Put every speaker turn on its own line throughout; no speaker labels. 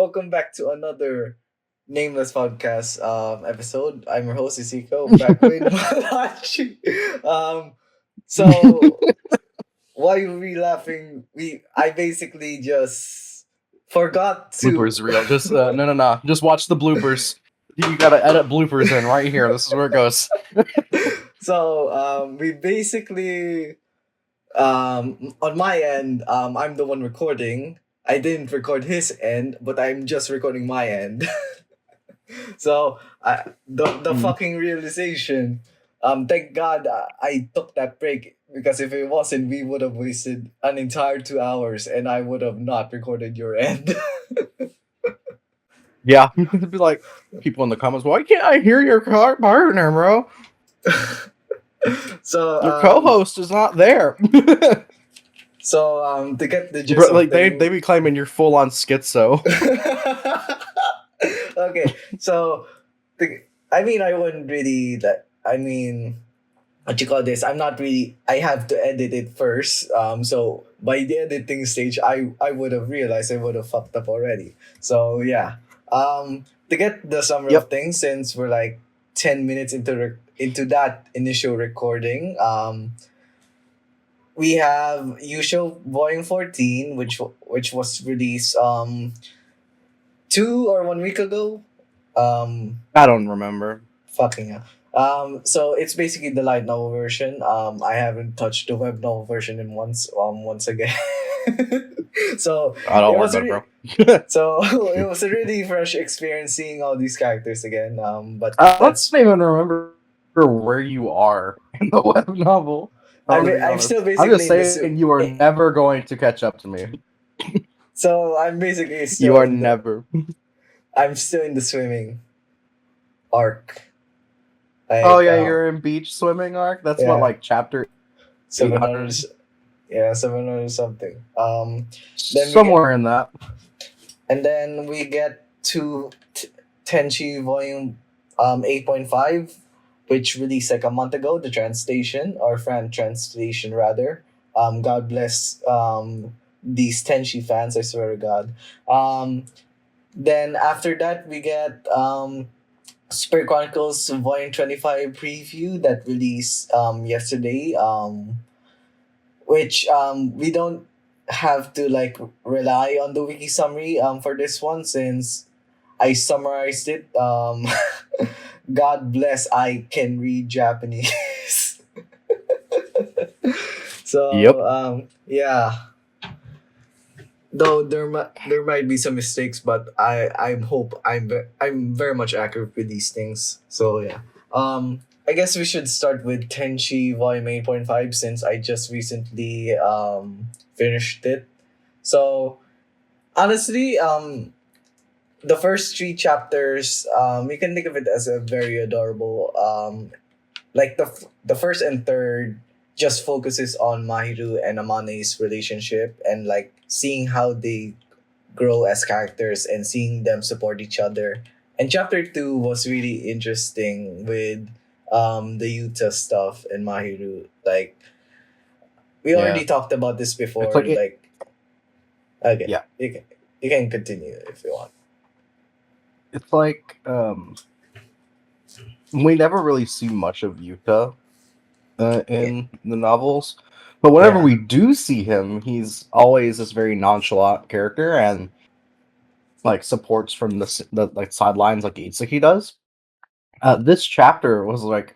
welcome back to another Nameless Podcast episode. I'm your host, Isiko, back with Malachi. So why were we laughing? I basically just forgot to.
Bloopers real. Just no. Just watch the bloopers. You gotta edit bloopers in right here. This is where it goes.
So we basically on my end, I'm the one recording. I didn't record his end, but I'm just recording my end. So the fucking realization. Thank God I took that break because if it wasn't, we would have wasted an entire 2 hours, and I would have not recorded your end.
Yeah, it'd be like people in the comments. Why can't I hear your partner, bro?
So
Your co-host is not there.
So to get the gist,
Bro, like they be claiming you're full on schizo.
Okay, so I mean, I wouldn't really that. I mean, what you call this? I'm not really. I have to edit it first. So by the editing stage, I would have realized I would have fucked up already. So yeah. To get the summary of things, since we're like 10 minutes into that initial recording, we have YuuShou Volume 14, which was released 2 or 1 week ago.
I don't remember.
Fucking hell. So it's basically the light novel version. I haven't touched the web novel version in once again. So
I don't
it
worry
was
about it, bro.
so it was a really fresh experience seeing all these characters again. But
let's not even remember where you are in the web novel.
I'm still basically.
I'm just saying you are never going to catch up to me.
So I'm basically still.
You are never.
I'm still in the swimming arc.
Like, you're in beach swimming arc. That's what, like, chapter
700. Yeah, 700 something.
Then somewhere in that.
And then we get to Tenshi Volume 8.5, which released like a month ago. The translation, or fan translation rather. God bless these Tenshi fans. I swear to God. Then after that we get Spirit Chronicles Volume 25 preview that released yesterday. Which we don't have to like rely on the wiki summary for this one, since I summarized it. God bless, I can read Japanese. So yeah. Though there might be some mistakes, but I'm very much accurate with these things. So yeah. I guess we should start with Tenshi Volume 8.5, since I just recently finished it. So honestly, the first 3 chapters, you can think of it as a very adorable. Like the first and third just focuses on Mahiru and Amane's relationship, and like seeing how they grow as characters and seeing them support each other. And chapter 2 was really interesting with the Yuta stuff and Mahiru. Like we already talked about this before. Okay. Yeah. You can continue if you want.
It's like we never really see much of Yuta in the novels, but whenever we do see him, he's always this very nonchalant character and like supports from the like sidelines like Itsuki does. This chapter was like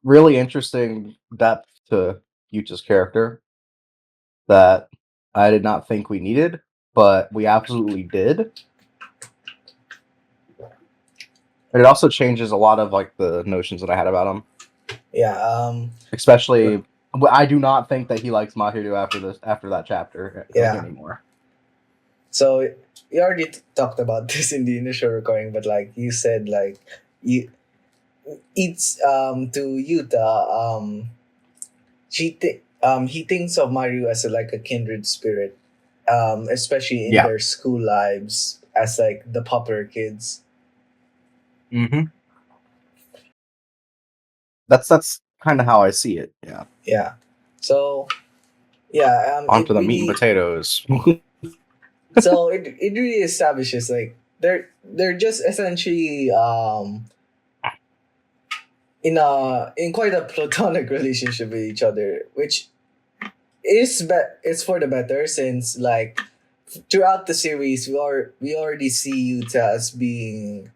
really interesting depth to Yuta's character that I did not think we needed, but we absolutely did. It also changes a lot of like the notions that I had about him.
Yeah.
Especially, I do not think that he likes Mahiru after that chapter anymore.
So we already talked about this in the initial recording, but like you said, like it's to Yuta, he thinks of Mahiru as like a kindred spirit, especially in their school lives as like the popular kids.
Mm-hmm. That's kind of how I see it. Yeah.
Yeah. So, yeah.
Onto the meat and potatoes.
So it really establishes like they're just essentially in quite a platonic relationship with each other, which is for the better since like throughout the series we already see Yuta as being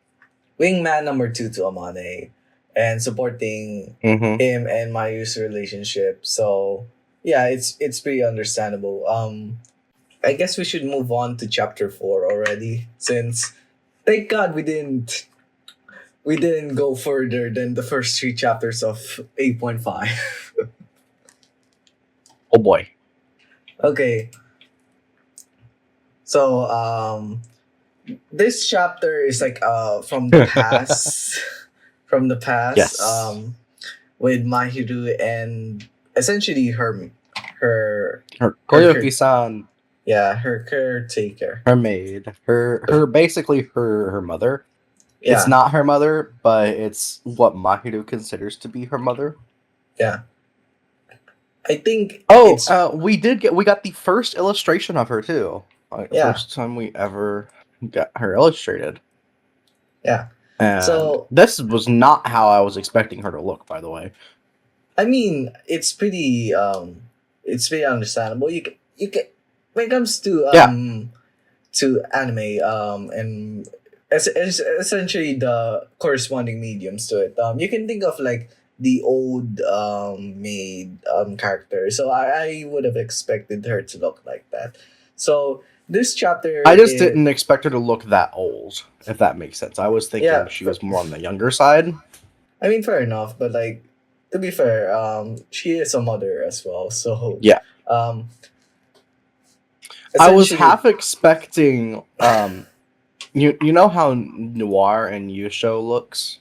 wingman number two to Amane and supporting
Mm-hmm.
him and Mayu's relationship. So yeah, it's pretty understandable. I guess we should move on to chapter 4 already since thank God we didn't go further than the first three chapters of 8.5.
Oh boy.
Okay. So this chapter is like from the past from the past
Yes.
with Mahiru and essentially her
Her
her care
Koyuki-san,
yeah, her caretaker.
her maid, her basically her mother. It's
Yeah,
not her mother, but it's what Mahiru considers to be her mother.
yeah. I think
Oh,
it's
we got the first illustration of her too. Like
yeah,
first time we ever got her illustrated.
yeah.
And
So
this was not how I was expecting her to look, by the way.
I mean, it's pretty understandable. You can when it comes
Yeah,
to anime and essentially the corresponding mediums to it. You can think of like the old maid character. So I would have expected her to look like that. So this chapter
I just
is
didn't expect her to look that old, if that makes sense. I was thinking
yeah.
she was more on the younger side.
I mean, fair enough, but like to be fair, she is a mother as well. So
Yeah.
um,
I was
essentially,
half expecting you know how Noir and YuuShou looks?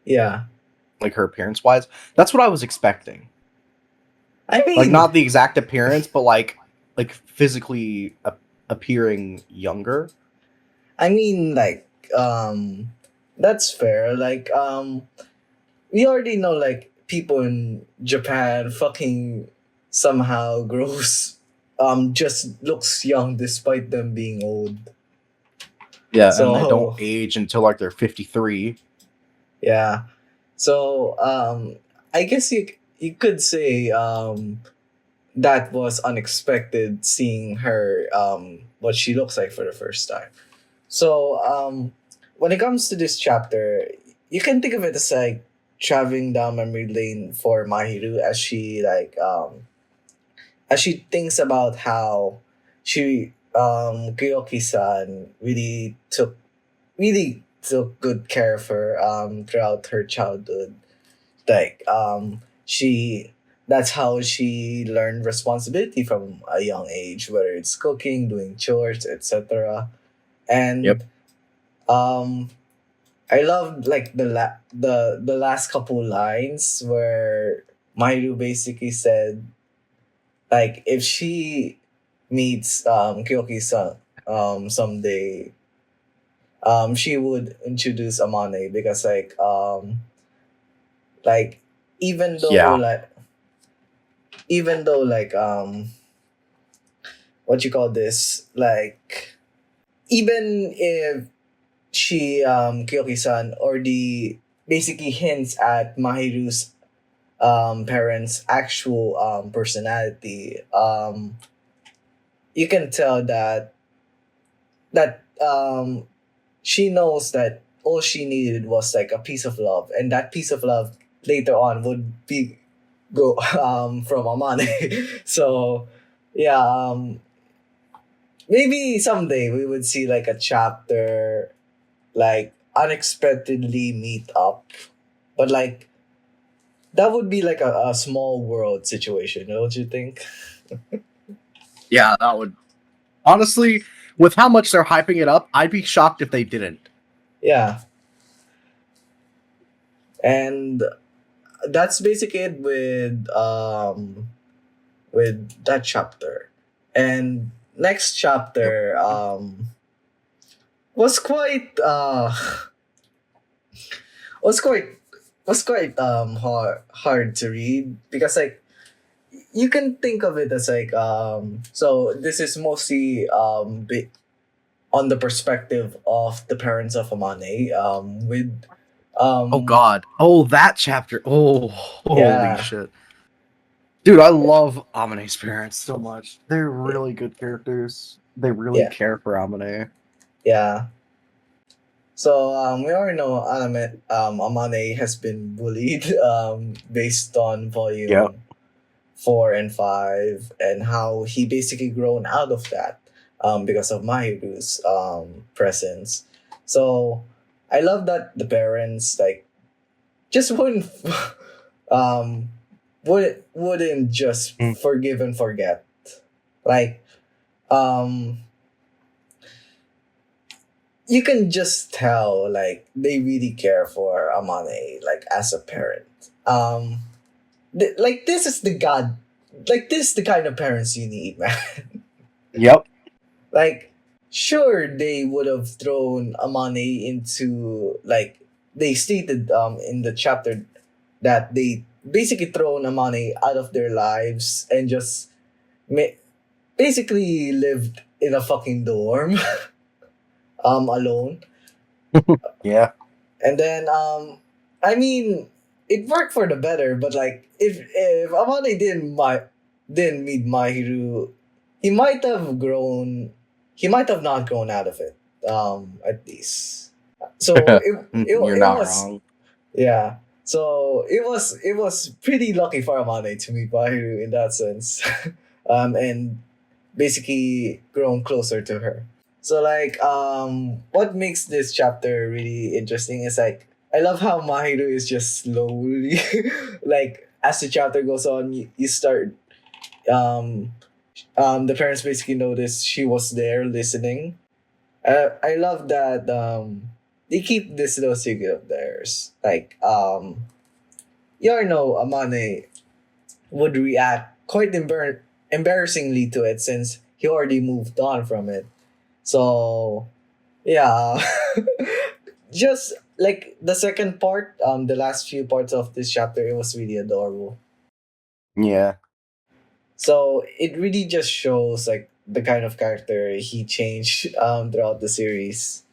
yeah.
Like her appearance wise? That's what I was expecting.
I
Like
mean,
not the exact appearance, but like physically appearing younger.
like that's fair. Like we already know like people in Japan fucking somehow grows just looks young despite them being old.
Yeah, and they don't
So
age until like they're 53.
yeah. So I guess you could say that was unexpected seeing her what she looks like for the first time. So when it comes to this chapter, you can think of it as like traveling down memory lane for Mahiru as she thinks about how she Kyoki-san really took good care of her throughout her childhood. Like she that's how she learned responsibility from a young age, whether it's cooking, doing chores, etc.
Yep.
And um I love like the last couple lines where Mairu basically said like if she meets Kyoki-san someday, she would introduce Amane because like even though
Yeah.
like even though like what you call this like even if she Kyoki-san already basically hints at Mahiru's parents' actual personality, you can tell that she knows that all she needed was like a piece of love, and that piece of love later on would be go from Amane. So yeah, maybe someday we would see like a chapter like unexpectedly meet up, but like that would be like a small world situation, don't you think?
Yeah, that would honestly, with how much they're hyping it up, I'd be shocked if they didn't.
Yeah, and that's basically it with that chapter. And next chapter was quite was quite hard to read because like you can think of it as like so this is mostly on the perspective of the parents of Amane. With
Oh God! Oh, that chapter! Oh, holy
yeah,
shit! Dude, I love Amane's parents so much. They're really good characters. They really
yeah,
care for Amane.
yeah. So we already know Amane has been bullied based on
Yep.
volume 4 and 5, and how he basically grown out of that because of Mahiru's presence. So I love that the parents like just wouldn't um wouldn't just
Mm.
forgive and forget. Like um you can just tell like they really care for Amane like as a parent. Like this is the god, like this is the kind of parents you need, man.
Yep.
Like sure they would have thrown Amane into like they stated in the chapter that they basically thrown Amane out of their lives and just ma- basically lived in a fucking dorm alone.
Yeah.
And then I mean it worked for the better, but like if Amane didn't meet Mahiru, he might have grown he might have not grown out of it. At least. So
You're
it
not
was
wrong.
yeah. So it was pretty lucky for Amane to meet Mahiru in that sense. And basically grown closer to her. So like what makes this chapter really interesting is like I love how Mahiru is just slowly like as the chapter goes on you start um the parents basically notice she was there listening. I love that they keep this little secret of theirs. Like you already know Amane would react quite embarrassingly to it since he already moved on from it. So yeah, just like the second part, the last few parts of this chapter, it was really adorable.
Yeah.
So it really just shows like the kind of character he changed throughout the series.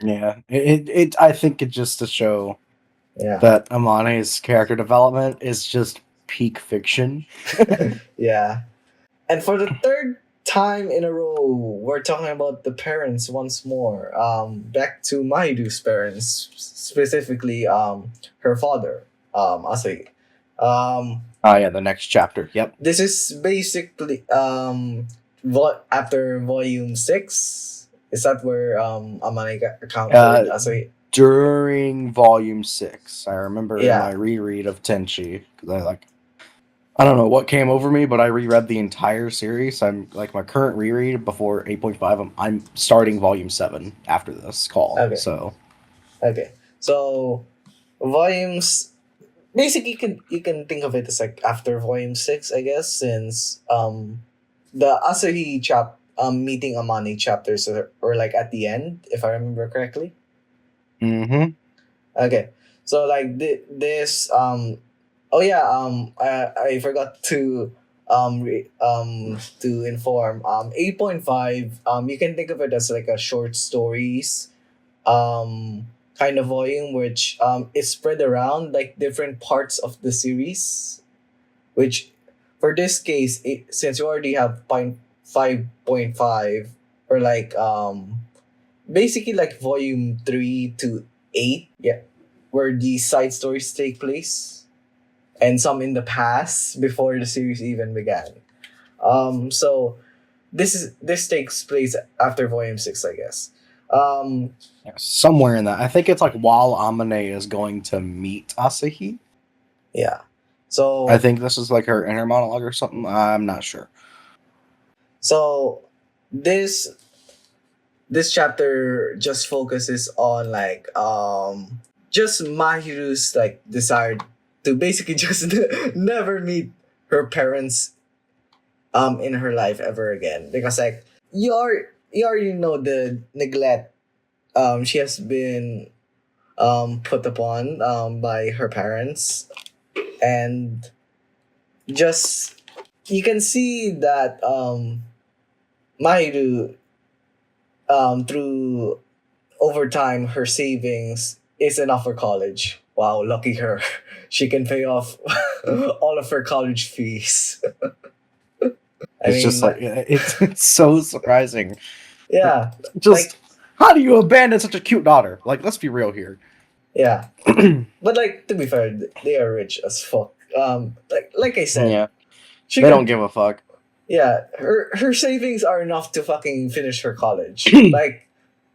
Yeah. I think it just to show
Yeah,
that Amane's character development is just peak fiction.
yeah. And for the third time in a row, we're talking about the parents once more. Back to Maidu's parents, specifically her father, Asai. Um,
Oh yeah, the next chapter. Yep.
this is basically after volume 6. Is that where Amane encountered
Uh,
Asai?
during volume 6, I remember in my
Yeah.
reread of Tenchi, because I don't know what came over me, but I reread the entire series. I'm like my current reread before 8.5. I'm starting volume 7 after this call.
Okay.
So
Okay. So volumes basically you can think of it as like after volume 6, I guess, since the Asahi meeting Amani chapters are like at the end, if I remember correctly.
mm-hmm.
Okay. So like this oh yeah, I forgot to inform 8.5, you can think of it as like a short stories kind of volume, which is spread around like different parts of the series, which for this case since you already have point 5.5, or like basically like volume 3 to 8, yeah, where the side stories take place, and some in the past before the series even began. So this takes place after volume 6, I guess. um
Yeah, somewhere in that. I think it's like while Amane is going to meet Asahi.
yeah.
I
So
think this is like her inner monologue or something. I'm not sure.
so this this chapter just focuses on like just Mahiru's like desire to basically just never meet her parents in her life ever again, because like you already know the neglect she has been put upon by her parents, and just you can see that Mahiru through over time her savings is enough for college. Wow, lucky her. She can pay off all of her college fees. I
It's just
mean,
like it's so surprising.
yeah,
Just
like
how do you abandon such a cute daughter? Like, let's be real here.
yeah. But like to be fair, they are rich as fuck. Like I said,
Yeah,
she
they don't
could.
give a fuck.
Yeah, her savings are enough to fucking finish her college. Like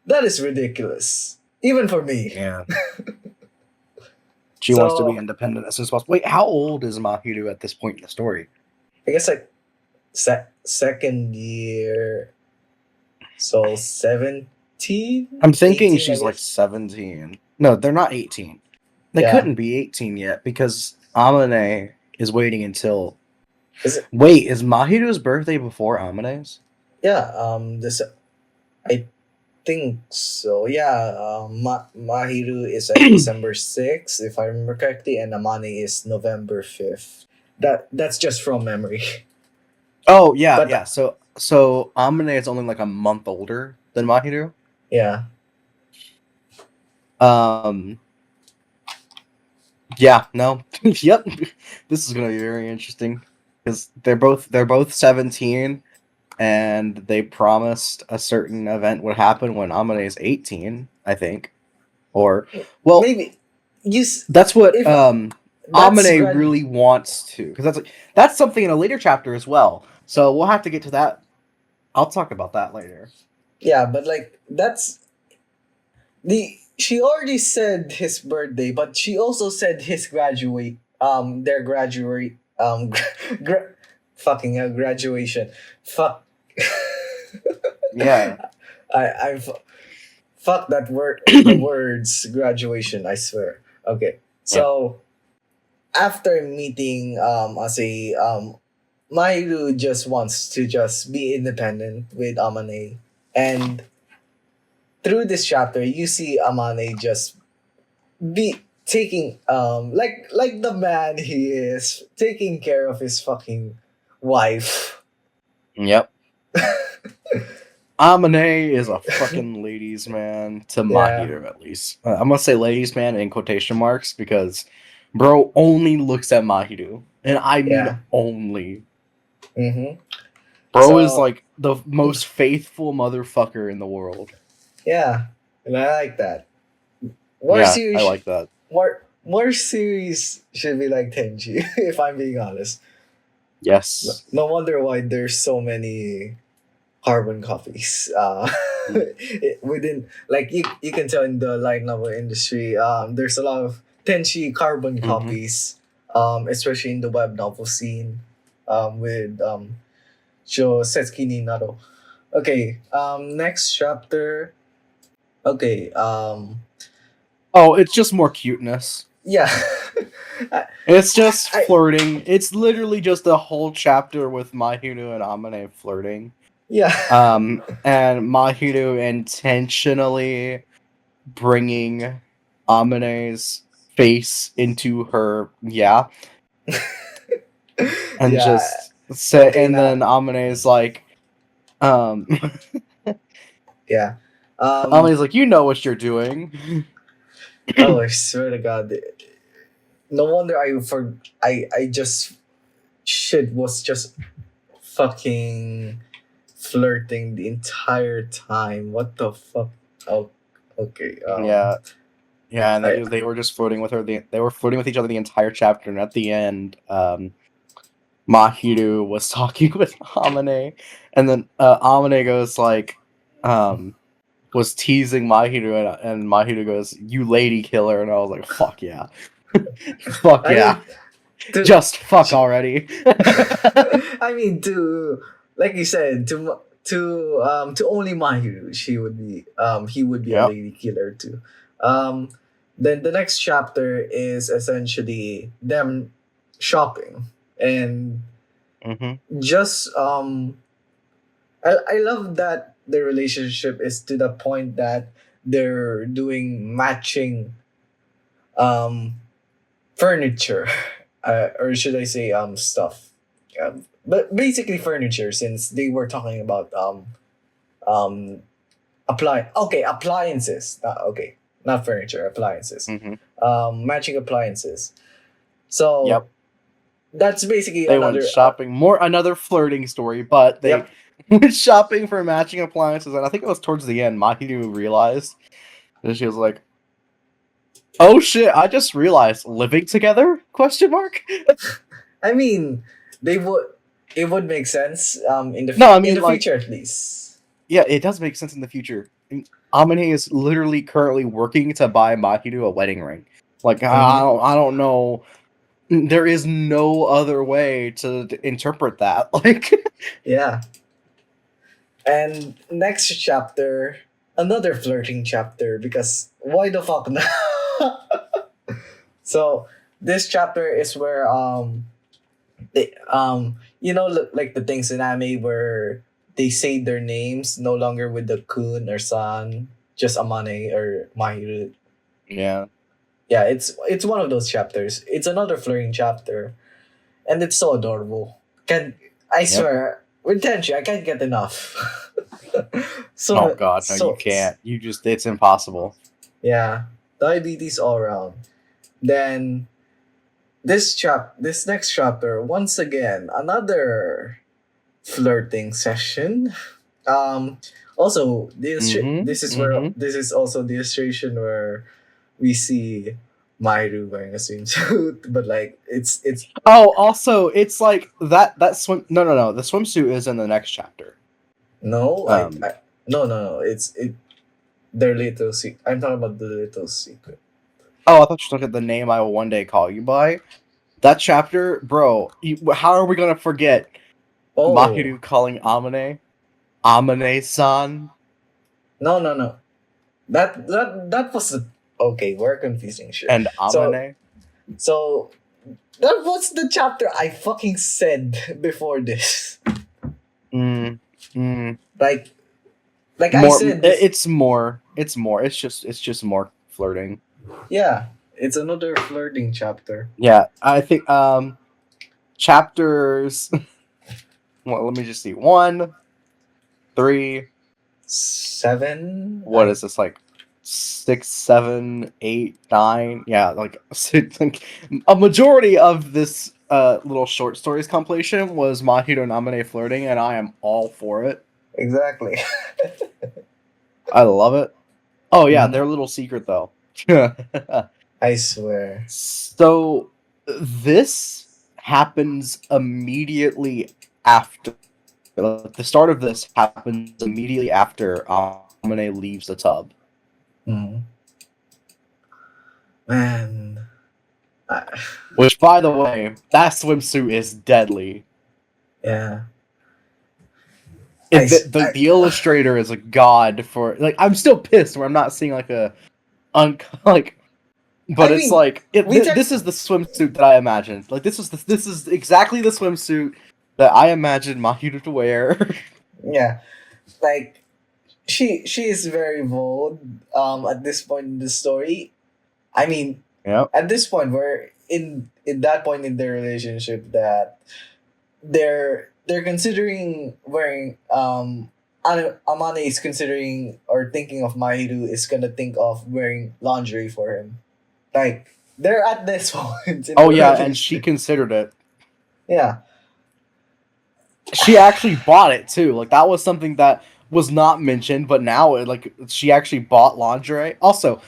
that is ridiculous, even for me.
Yeah. She wants to be
So
independent as soon as possible. Wait, how old is Mahiru at this point in the story?
I guess like second year, so 17,
I'm thinking
18, I
she's like
guess.
17. No, they're not 18. They
Yeah,
couldn't be 18 yet because Amane is waiting until.
is it?
Wait, is Mahiru's birthday before Amane's?
Yeah, this I think so. Yeah, Mahiru is like December 6th, if I remember correctly, and Amani is November 5th. That's just from memory.
Oh yeah,
But
yeah. So Amane is only like a month older than Mahiru.
yeah,
Um. Yeah. No. Yep. This is gonna be very interesting because they're both 17, and they promised a certain event would happen when Amane is 18. I think, or well,
maybe you.
that's what
If that's
Amane
grad.
really wants to, because that's something in a later chapter as well. So we'll have to get to that. I'll talk about that later.
Yeah, but like that's the. She already said his birthday, but she also said his graduate. Their graduate. Fucking hell, graduation. Fuck.
Yeah.
I fuck that word. The words graduation. I swear. Okay,
Yeah.
so after meeting Ase, Mahiru just wants to just be independent with Amane, and through this chapter you see Amane just be taking like the man he is, taking care of his fucking wife.
Yep. Amane is a fucking ladies' man to
Yeah.
Mahiru, at least. I'm gonna say ladies' man in quotation marks because bro only looks at Mahiru, and I mean
Yeah.
only.
Mm-hmm.
Bro is
So
like the most faithful motherfucker in the world.
yeah, and I like that. More
Yeah, I
series,
like that.
more series should be like Tenji. If I'm being honest,
Yes.
no wonder why there's so many carbon copies. Within like you can tell in the light novel industry, there's a lot of Tenchi carbon
Mm-hmm.
copies, especially in the web novel scene, with Sho Setsuki ni Naro. Okay, next chapter. Okay,
Oh, it's just more cuteness.
yeah. I,
It's just
I
flirting. It's literally just a whole chapter with Mahiru and Amane flirting.
yeah.
And Mahiru intentionally bringing Amane's face into her, and
Yeah.
just say,
Okay,
and
now
then Amane's like, um,
yeah.
Amane's like, you know what you're doing.
Oh, I swear to God, no wonder I just shit was just fucking flirting the entire time. What the fuck? Oh, okay.
Yeah, yeah, and
I
they were just flirting with her. They were flirting with each other the entire chapter, and at the end, Mahiru was talking with Amane, and then Amane goes like, was teasing Mahiru, and Mahiru goes, "You lady killer," and I was like, "Fuck yeah, fuck
I
yeah,
mean to
just fuck already."
I mean to like you said to only Mahiru he would be a
Yep.
lady killer too. Um, then the next chapter is essentially them shopping and
Mm-hmm.
just I love that the relationship is to the point that they're doing matching um furniture, or should I say stuff, but basically furniture, since they were talking about um appliances. Okay, not furniture, appliances.
Mm-hmm.
Matching appliances. So
Yep.
that's basically
They went
another.
shopping. Another flirting story, but they
Yep.
went shopping for matching appliances, and I think it was towards the end. Mahiru realized, and she was like, "Oh shit! I just realized living together?" Question mark.
I mean, they would. It would make sense.
No, I
In
mean
the
like,
future at least.
yeah, it does make sense in the future. Amine is literally currently working to buy Mahiru a wedding ring. Like
Mhm.
I don't know. There is no other way to interpret that. Like,
Yeah. And next chapter, another flirting chapter because why the fuck not? So this chapter is where like the things in anime where they say their names no longer with the kun or san, just Amane or Mahiru.
yeah,
Yeah, it's one of those chapters. It's another flirting chapter, and it's so adorable. Can I
yep.
swear with Tenchi, I can't get enough.
Oh
so
god, no, you
so
can't. It's impossible.
yeah, diabetes all around. Then this next chapter, once again, another flirting session. Um, Also,
Mm-hmm. Mm-hmm.
this is also the illustration where we see Mairu wearing a swimsuit, but like it's
Oh, also, it's like that swim. No, no, no. The swimsuit is in the next chapter.
no,
Um.
no, it's their little secret. I'm talking about the little secret.
Oh, I thought you were talking about the name I will one day call you by. That chapter, bro. How are we gonna forget
Oh
Mahiru calling Amane-san,
no, that was the okay. We're confusing shit.
and Amane?
So that was the chapter I fucking said before this.
Mm, mm.
Like I
More.
said this.
It's more. It's more. It's just more flirting.
Yeah, it's another flirting chapter.
Yeah, I think chapters. Well, let me just see. 1, 3.
7.
What is this like? 6, 7, 8, 9. Yeah, like, like a majority of this little short stories compilation was Mahito Namine flirting, and I am all for it.
Exactly.
I love it. Oh yeah,
Mhm.
their little secret though.
I swear.
So this happens immediately after. The start of this happens immediately after Amane leaves the tub.
Mhm. Man. I-
Which, by the way, that swimsuit is deadly.
yeah.
The illustrator is a god for like. I'm still pissed where I'm not seeing like like, but
I
it's
mean,
like
we tech
this is the swimsuit that I imagined. Like this is exactly the swimsuit that I imagined Mahito to wear.
yeah, like she is very bold at this point in the story. I mean,
Yep.
at this point we're in that point in their relationship that they're considering wearing Amane is considering or thinking of Mahiru is gonna think of wearing lingerie for him. Like they're at this point in
Oh
the
yeah, and she
relationship.
considered it.
Yeah.
She actually bought it too. Like that was something that was not mentioned, but now like she actually bought lingerie. Also,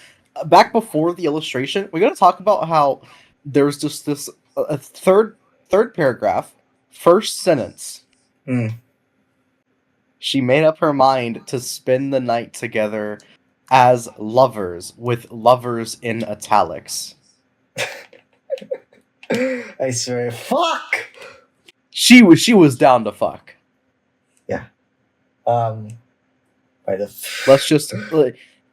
back before the illustration, we got to talk about how there's just this a third paragraph, first sentence.
Hmm.
She made up her mind to spend the night together as lovers, with lovers in italics.
I swear. Fuck.
She was down to fuck.
Yeah. Um. By the.
Let's just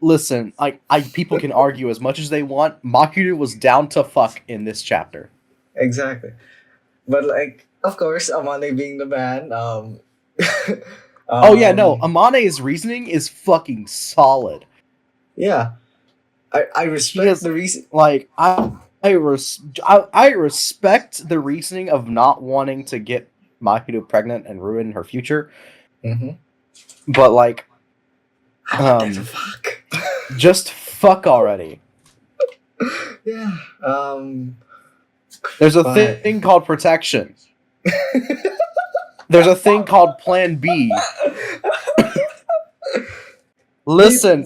listen. I people can argue as much as they want. Makiru was down to fuck in this chapter.
Exactly. But like, of course, Amane being the man.
Oh yeah, no.
Um.
Amane's reasoning is fucking solid.
Yeah. I
She
respect
has
the reason.
like I respect the reasoning of not wanting to get Makiru pregnant and ruin her future.
Mm-hmm.
But like
What the fuck?
Just fuck already.
Yeah.
There's a
But
thing called protection. There's a thing called Plan B. Listen.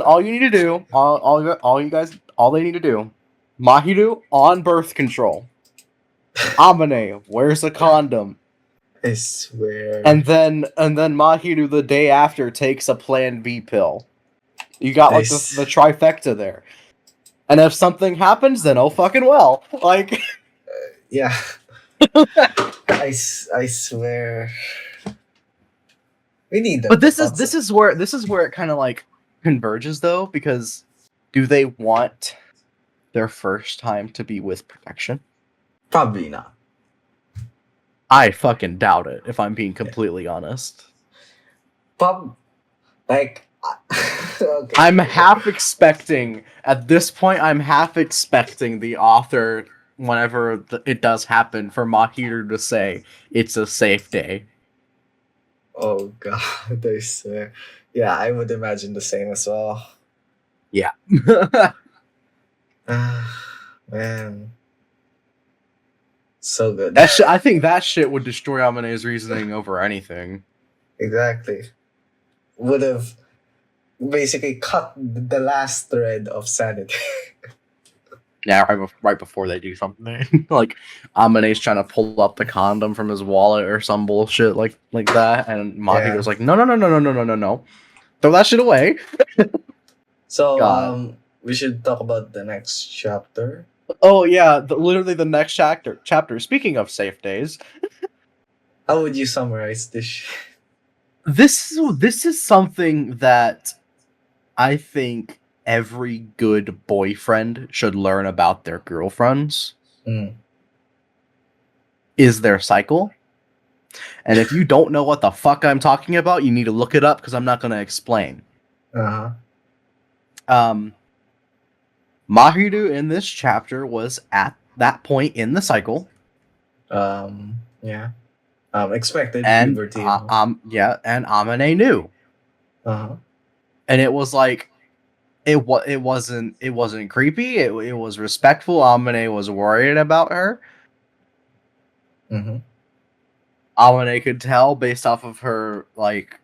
All you need to do, all you guys, all they need to do, Mahiru on birth control. Amane wears a condom.
I swear.
And then Mahiru the day after takes a Plan B pill. You got like the trifecta there. And if something happens, then oh fucking well. Like,
yeah. I swear. We need them.
But this is where it kind of like converges though, because do they want their first time to be with protection?
Probably not.
I fucking doubt it, if I'm being completely honest.
Like,
okay. I'm half expecting, at this point, the author, whenever it does happen, for Mahiru to say, it's a safe day.
Oh god, I swear. Yeah, I would imagine the same as well.
Yeah.
Man. So good.
I think that shit would destroy Amane's reasoning over anything.
Exactly. Would have basically cut the last thread of sanity.
Yeah, right before they do something. Like, Amane's trying to pull up the condom from his wallet or some bullshit like that, and Mahiru's like, no. Throw that shit away.
So, we should talk about the next chapter.
Oh, yeah, literally the next chapter. Speaking of safe days.
How would you summarize this?
This is something that I think every good boyfriend should learn about their girlfriends. Is their cycle. And if you don't know what the fuck I'm talking about, you need to look it up, because I'm not going to explain. Mahiru in this chapter was at that point in the cycle.
Yeah. Expected
and
puberty.
And Amane knew. And it was like, it wasn't creepy. It was respectful. Amane was worried about her. Amane could tell based off of her, like,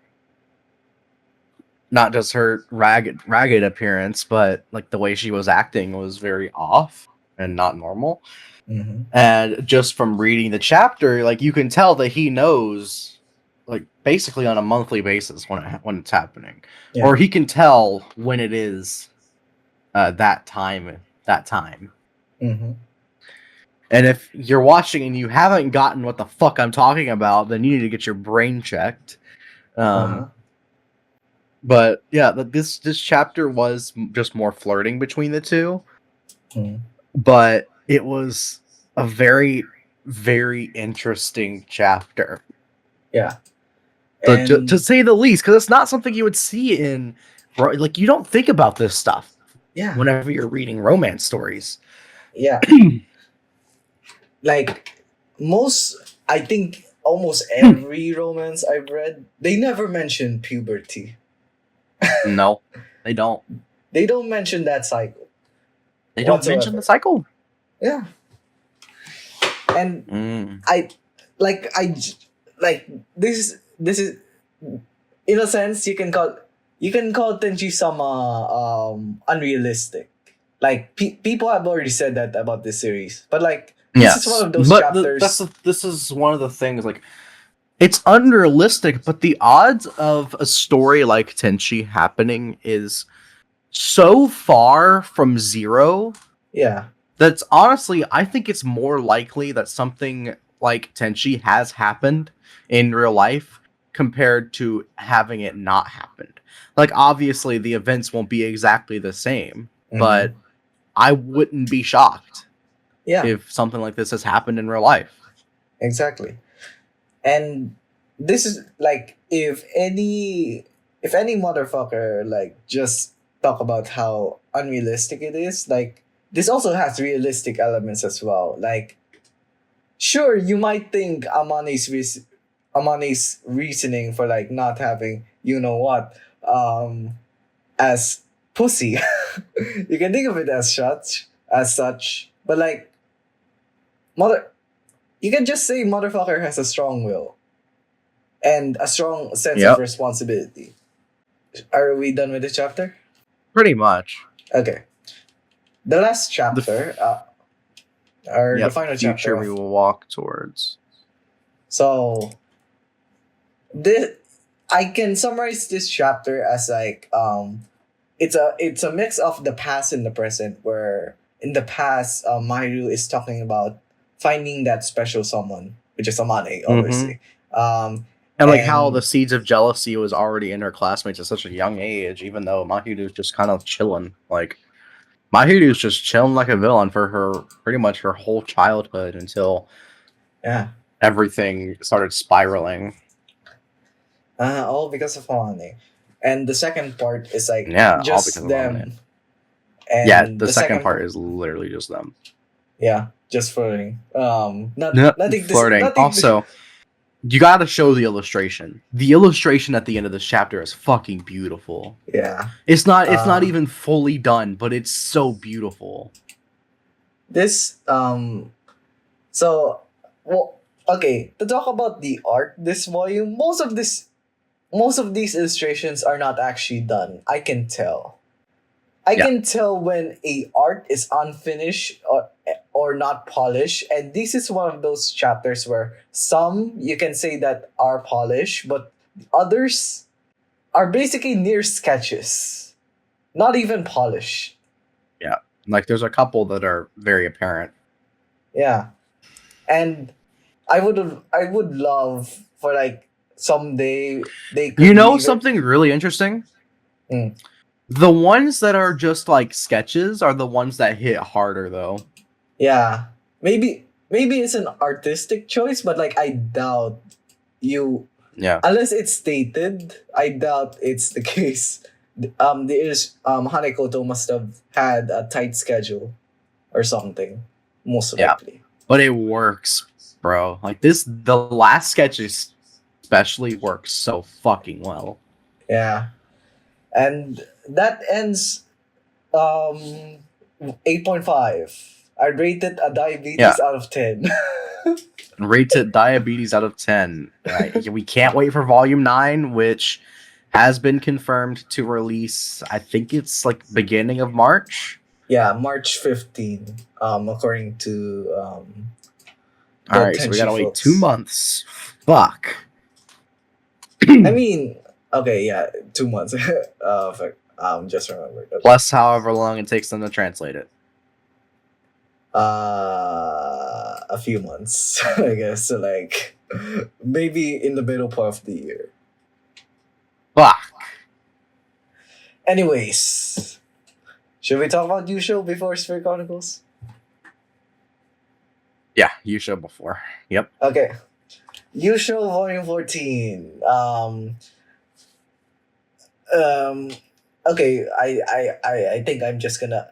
not just her ragged appearance, but like the way she was acting was very off and not normal. And just from reading the chapter, like, you can tell that he knows, like, basically on a monthly basis when it's happening, or he can tell when it is that time. And if you're watching and you haven't gotten what the fuck I'm talking about, then you need to get your brain checked. But yeah, this chapter was just more flirting between the two. But it was a very, very interesting chapter.
Yeah.
To say the least, because it's not something you would see in, like, you don't think about this stuff.
Yeah.
Whenever you're reading romance stories.
Yeah. Like, I think almost every romance I've read, they never mention puberty.
No, they don't.
They don't mention that cycle.
They don't mention the cycle.
Yeah. And this is, in a sense, you can call Tenshi-sama unrealistic. Like, people have already said that about this series, but like, this is one of those chapters.
This is one of the things, like, it's unrealistic, but the odds of a story like Tenshi happening is so far from zero.
Yeah.
That's honestly, I think it's more likely that something like Tenshi has happened in real life compared to having it not happened. Like, obviously, the events won't be exactly the same, but I wouldn't be shocked if something like this has happened in real life.
Exactly. And this is like, if any motherfucker, like, just talk about how unrealistic it is, like, this also has realistic elements as well. Like, sure, you might think Amane's reasoning for, like, not having you know what um, as pussy. You can think of it as such, but like mother, you can just say motherfucker has a strong will and a strong sense of
Yep,
responsibility. Are we done with the chapter?
pretty much.
Okay, the last
The
chapter, or the
yep
final chapter
future we
of.
will walk towards.
So this, I can summarize this chapter as like it's a mix of the past and the present, where in the past Mahiru is talking about finding that special someone, which is Amane,
Mm-hmm.
obviously. um
And like how the
and
seeds of jealousy was already in her classmates at such a young age, even though Mahiru's just kind of chilling. Like Mahiru's just chilling like a villain for her pretty much her whole childhood until
yeah,
everything started spiraling.
all because of Amane. And the second part is like
Yeah, all because
just
of Amane.
them.
Yeah,
And
the
the
second
second
part
part,
is literally just them.
yeah, just flirting.
No, flirting.
Nothing this.
Also, you gotta show the illustration. The illustration at the end of this chapter is fucking beautiful.
Yeah.
It's not
uh
even fully done, but it's so beautiful.
this So, well, okay, to talk about the art this volume, most of these illustrations are not actually done. I can tell. I
Yeah.
can tell when a art is unfinished or not polished, and this is one of those chapters where some you can say that are polished, but others are basically near sketches, not even polished.
Yeah. Like there's a couple that are very apparent.
Yeah, and I would love for like someday they
You
could
know
leave it.
something really interesting?
Mm.
The ones that are just like sketches are the ones that hit harder though.
Yeah, maybe it's an artistic choice, but like I doubt you
Yeah.
unless it's stated. I doubt it's the case. Hanekoto must have had a tight schedule or something, most
Yeah.
likely.
But it works, bro. Like the last sketch especially works so fucking well.
Yeah, and that ends 8.5. I rated a
Yeah.
diabetes out of 10.
Rated diabetes out of 10. Right. We can't wait for volume 9, which has been confirmed to release. I think it's like beginning of March.
Yeah, March 15. According to
All
the
right, so we
Tenshi
gotta wait 2
folks.
months. Fuck.
I mean, okay, yeah, 2 months. Fuck, just remembered. Okay.
Plus however long it takes them to translate it.
A few months, I guess. So like, maybe in the middle part of the year.
Fuck.
Anyways, should we talk about YuuShou before Spirit Chronicles?
Yeah, YuuShou before. Yep.
Okay. YuuShou Volume 14. Okay, I think I'm just gonna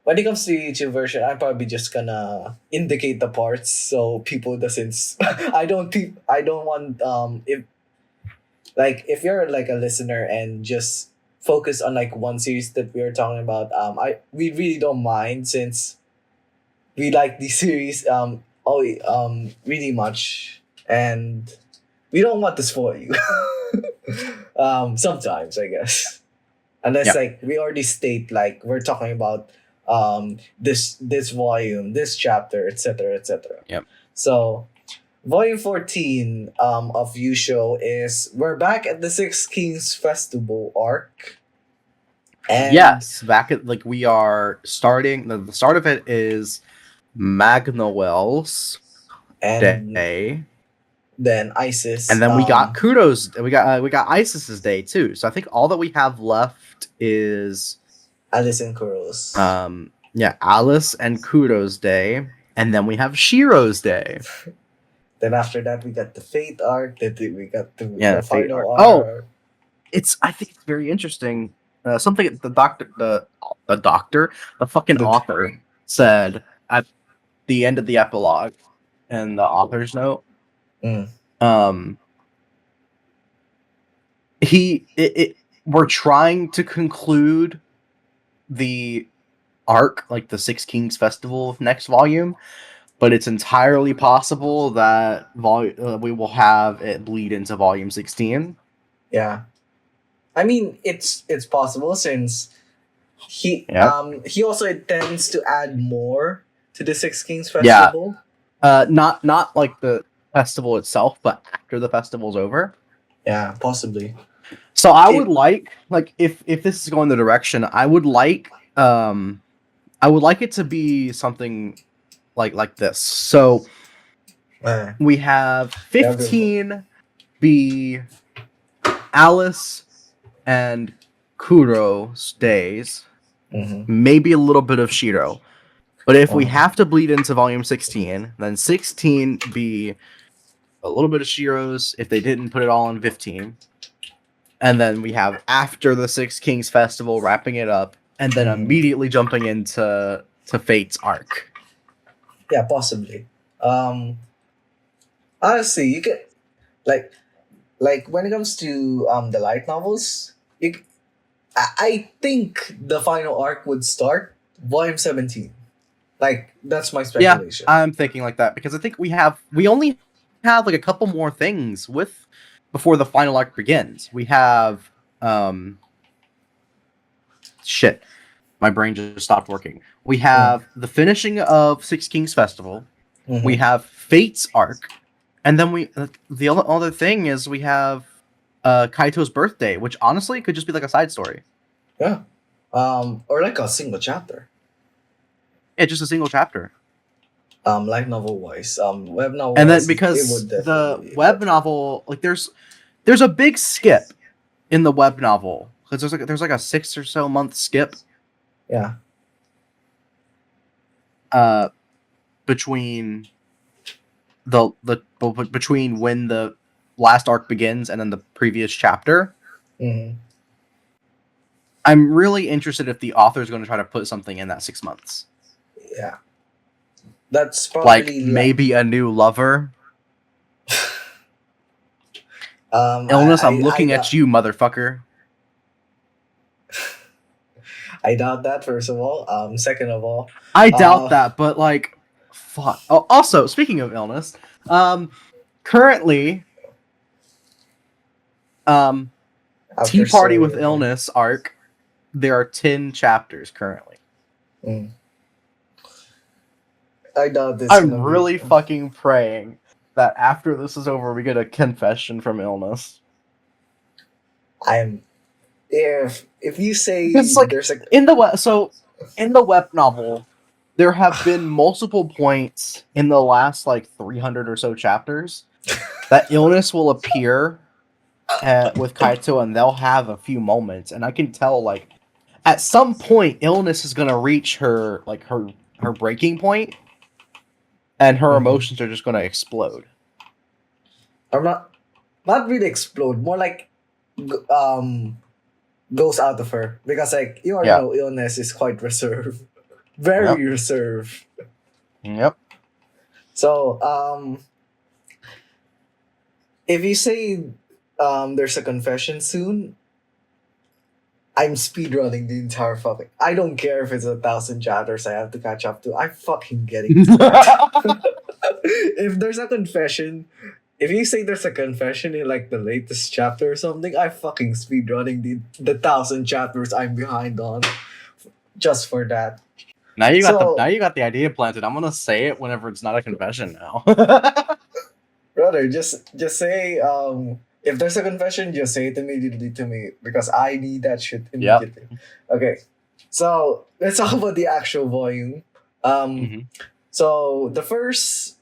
when it comes to YouTube version, I'm probably just gonna indicate the parts so people doesn't I don't want if you're like a listener and just focus on like one series that we are talking about, we really don't mind since we like the series really much, and we don't want to spoil you. Sometimes I guess, unless
Yeah.
like we already state like we're talking about this volume, this chapter, etc., etc.
Yep.
So volume 14 of YuuShou is we're back at the Six Kings Festival arc. And
Yes, back at like we are starting. The start of it is Magnowell's
and
day,
then Isis,
and then we got Kudos. We got Isis's day too. So I think all that we have left is
Alice and Kuros.
Alice and Kudos day, and then we have Shiro's day.
Then after that we got the Fate arc. Then we got the
Fate
final
arc.
arc.
Oh, I think it's very interesting. Something the fucking
The-
author said at the end of the epilogue and the author's note.
Mm.
Um, we're trying to conclude the arc, like the Six Kings Festival next volume, but it's entirely possible that we will have it bleed into volume 16.
Yeah, I mean it's possible since
Yeah.
he also intends to add more to the Six Kings
Yeah.
Festival.
Not like the festival itself, but after the festival's over.
Yeah, possibly.
So I would like if this is going the direction, I would like it to be something like this. So we have 15 be Alice and Kuro's days, maybe a little bit of Shiro. But if we have to bleed into volume 16, then 16 be a little bit of Shiro's if they didn't put it all in 15. And then we have after the Six Kings Festival wrapping it up, and then immediately jumping into Fate's arc.
Yeah, possibly. Honestly, you can like when it comes to the light novels, I think the final arc would start volume 17. Like that's my speculation.
Yeah, I'm thinking like that because I think we only have like a couple more things before the final arc begins. We have shit. My brain just stopped working. We have the finishing of Six Kings Festival. We have Fate's arc, and then the other thing is we have Kaito's birthday, which honestly could just be like a side story.
Yeah, or like a single chapter.
Yeah, just a single chapter.
Light novel wise, web novel.
And then because the web novel, like there's a big skip in the web novel because there's like a 6 or so month skip.
Yeah.
Between between when the last arc begins and then the previous chapter. I'm really interested if the author is going to try to put something in that 6 months.
Yeah. That's probably
maybe a new lover. Illness, I'm looking at you, motherfucker.
I doubt that, first of all. Second of all,
I doubt that, but like, fuck. Oh, also, speaking of illness, currently, Tea Party with Illness arc, there are 10 chapters currently.
I doubt this.
I'm really fucking praying that after this is over, we get a confession from Illness.
If you say
it's like there's in the web novel, there have been multiple points in the last like 300 or so chapters that Illness will appear with Kaito, and they'll have a few moments, and I can tell like at some point Illness is gonna reach her breaking point, and her emotions are just gonna explode.
Or not really explode, more like goes out of her, because like you already know Illness is quite reserved, very reserved.
Yep.
So if you say there's a confession soon, I'm speedrunning the entire fucking. I don't care if it's 1,000 chapters I have to catch up to. I'm fucking getting to that. If there's a confession, if you say there's a confession in like the latest chapter or something, I'm fucking speedrunning the 1,000 chapters I'm behind on, just for that.
Now you got the idea planted. I'm gonna say it whenever it's not a confession now.
Brother, just say if there's a confession, just say it immediately to me, because I need that shit immediately. Yep. Okay, so let's talk about the actual volume. So the first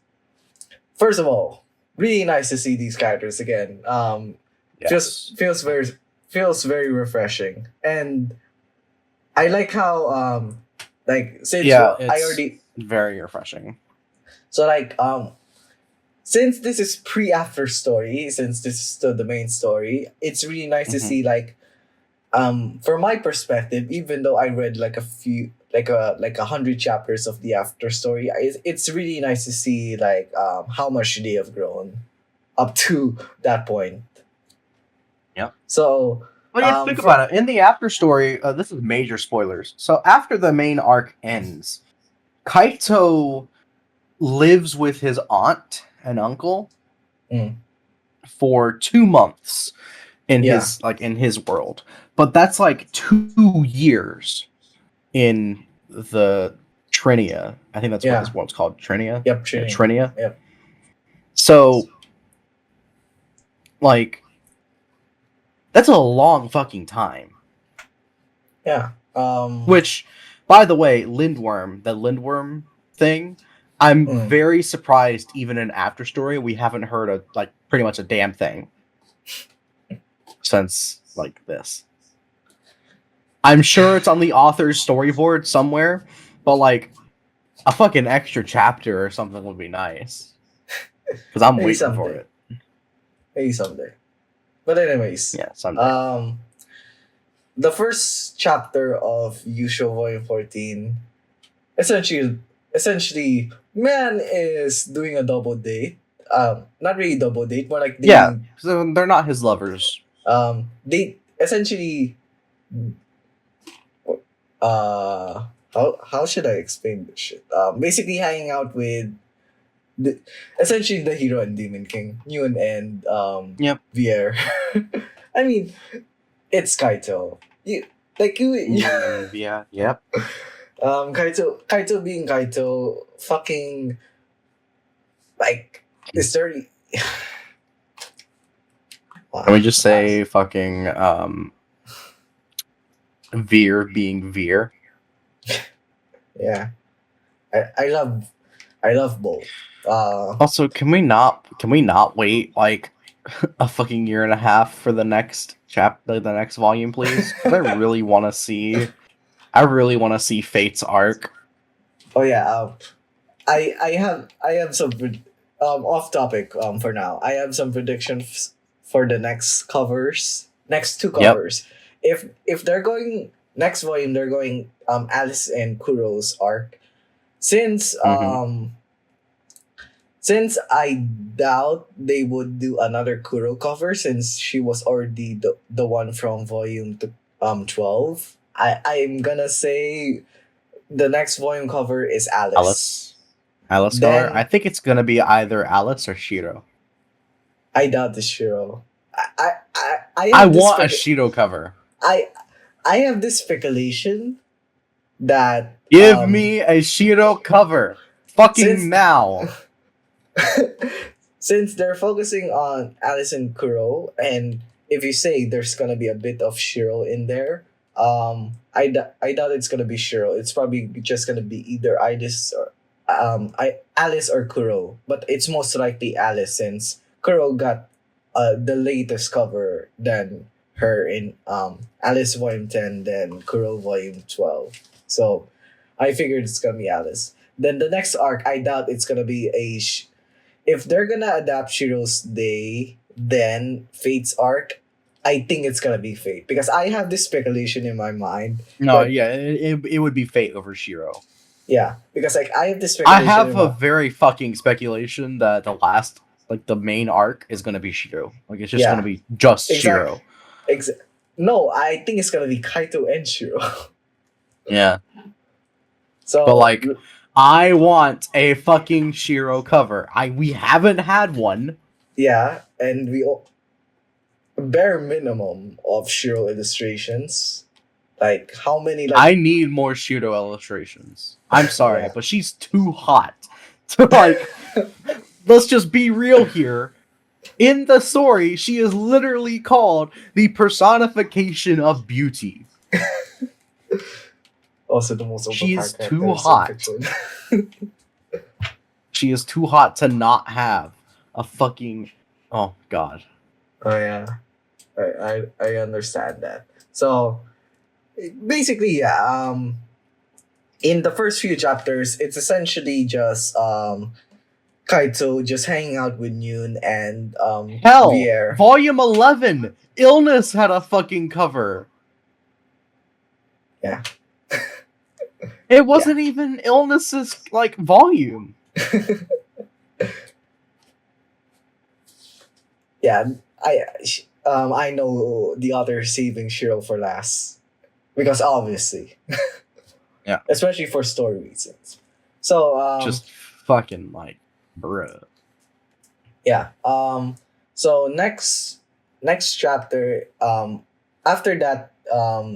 of all, really nice to see these characters again. Yes. feels very refreshing, and I like how
very refreshing.
So like since this is pre-after story, since this is still the main story, it's really nice to see like from my perspective, even though I read like a few like 100 chapters of the after story, it's really nice to see like how much they have grown up to that point.
Yep.
So,
Well, yeah, think about it. In the after story, this is major spoilers. So after the main arc ends, Kaito lives with his aunt and uncle
Mm.
for 2 months in
Yeah.
his world. But that's like 2 years in the Trinia. I think that's what
Yeah.
this one's called. Trinia?
Yep.
Yeah,
Training.
Trinia.
Yep.
So, like, that's a long fucking time.
Yeah.
Which, by the way, the Lindworm thing, I'm very surprised even in After Story we haven't heard pretty much a damn thing since this. I'm sure it's on the author's storyboard somewhere, but like a fucking extra chapter or something would be nice. Because I'm
Maybe
waiting for
someday.
it.
Maybe someday. But anyways,
Yeah, someday.
The first chapter of YuuShou Volume 14, essentially, man is doing a double date. Not really double date, more like
Yeah, so they're not his lovers.
They essentially, how should I explain this shit? Basically hanging out with essentially the hero and demon king, Yoon and
Yep.
Vier. I mean, it's Kaito.
Yeah. Yep.
Kaito being Kaito, fucking like is there. Wow.
Can we just say fucking Veer being Veer?
Yeah, I love both.
Also, can we not wait like a fucking year and a half for the next chapter, the next volume, please? Because I really want to see Fate's arc.
Oh yeah, I have some off topic for now. I have some predictions for the next two covers. If they're going next volume, they're going Alice and Kuro's arc. Since I doubt they would do another Kuro cover since she was already the one from volume 12. I'm gonna say the next volume cover is Alice.
Alice
Then-
cover? I think it's gonna be either Alice or Shiro.
I doubt it's Shiro.
I want a Shiro cover.
I have this speculation that
Give me a Shiro cover. Fucking
Since-
now.
since they're focusing on Alice and Kuro, and if you say there's gonna be a bit of Shiro in there, I doubt it's gonna be Shiro. It's probably just gonna be either Alice or Alice or Kuro, but it's most likely Alice since Kuro got the latest cover than her in Alice Volume 10, then Kuro Volume 12. So I figured it's gonna be Alice. Then the next arc, I doubt it's gonna be if they're gonna adapt Shiro's Day, then Fate's arc, I think it's gonna be Fate because I have this speculation in my mind.
No, yeah, it would be Fate over Shiro.
Yeah, because I have this
speculation. I have a very fucking speculation that the main arc is gonna be Shiro. Like it's just gonna be just Shiro.
No, I think it's gonna be Kaito and Shiro.
Yeah.
So,
but I want a fucking Shiro cover. We haven't had one.
Yeah, and bare minimum of Shiro illustrations. Like how many?
I need more Shiro illustrations. I'm sorry, but she's too hot. So let's just be real here. In the story, she is literally called the personification of beauty.
Also, the most
she is too hot. She is too hot to not have a fucking. Oh God.
Oh yeah, I understand that. So basically, yeah. In the first few chapters, it's essentially just Kaito just hanging out with Yoon and
Hell,
Vier.
Volume 11, Illness had a fucking cover.
Yeah.
It wasn't even Illness's volume.
Yeah, I know the other saving Shiro for last because obviously,
Yeah.
especially for story reasons. So
Just fucking like, bruh.
yeah. So next chapter. After that,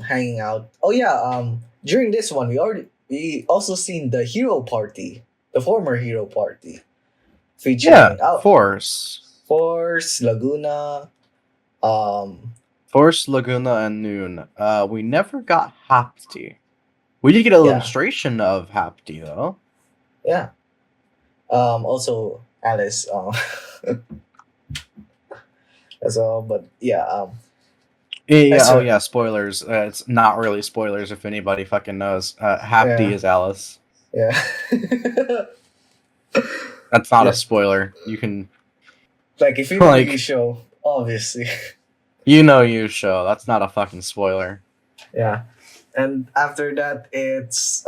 hanging out. Oh yeah. During this one, we also seen the hero party, the former hero party,
Yeah,
featuring
Force.
Force, Laguna. Um,
Force, Laguna, and Noon. We never got Hapti. We did get an
yeah,
illustration of Hapti, though.
yeah. Also Alice. As well, but yeah.
Yeah, oh
Esther.
yeah, spoilers. It's not really spoilers if anybody fucking knows. Hapti
Yeah,
is Alice.
yeah.
That's not a
Yeah.
spoiler. You can,
Like if you know
like,
YuuShou, obviously.
you know YuuShou. That's not a fucking spoiler.
Yeah. And after that it's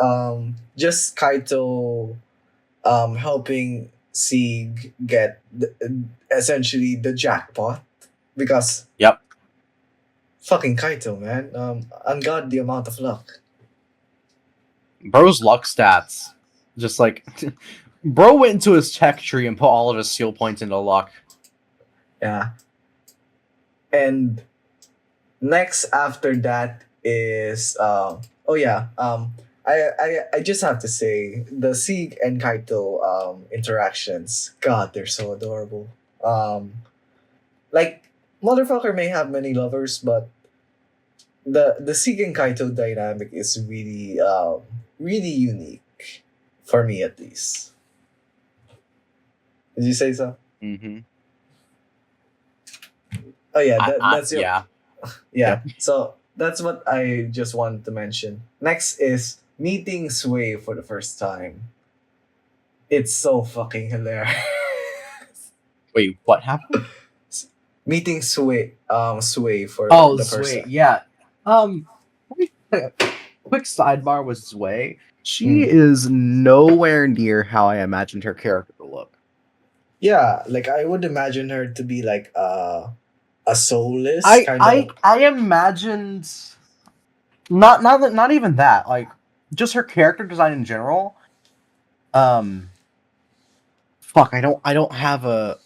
just Kaito helping Sieg get essentially the jackpot because
Yep.
fucking Kaito, man. Ungodly amount of luck.
Bro's luck stats. Just like, bro went into his tech tree and put all of his skill points into luck.
Yeah. And next after that is oh yeah, I just have to say the Sieg and Kaito interactions, god, they're so adorable. Like motherfucker may have many lovers, but the Sieg and Kaito dynamic is really unique for me at least. Did you say so?
Mm-hmm.
Oh yeah, that's your
Yeah.
yeah. So that's what I just wanted to mention. Next is meeting Sway for the first time. It's so fucking hilarious.
Wait, what happened?
Meeting Sway for
Oh,
the first
Zway.
time.
Yeah. Quick sidebar with Zway. She
Mm.
is nowhere near how I imagined her character to look.
Yeah, like I would imagine her to be like a soulless kind of.
I imagined not even that, like just her character design in general. Fuck, I don't have a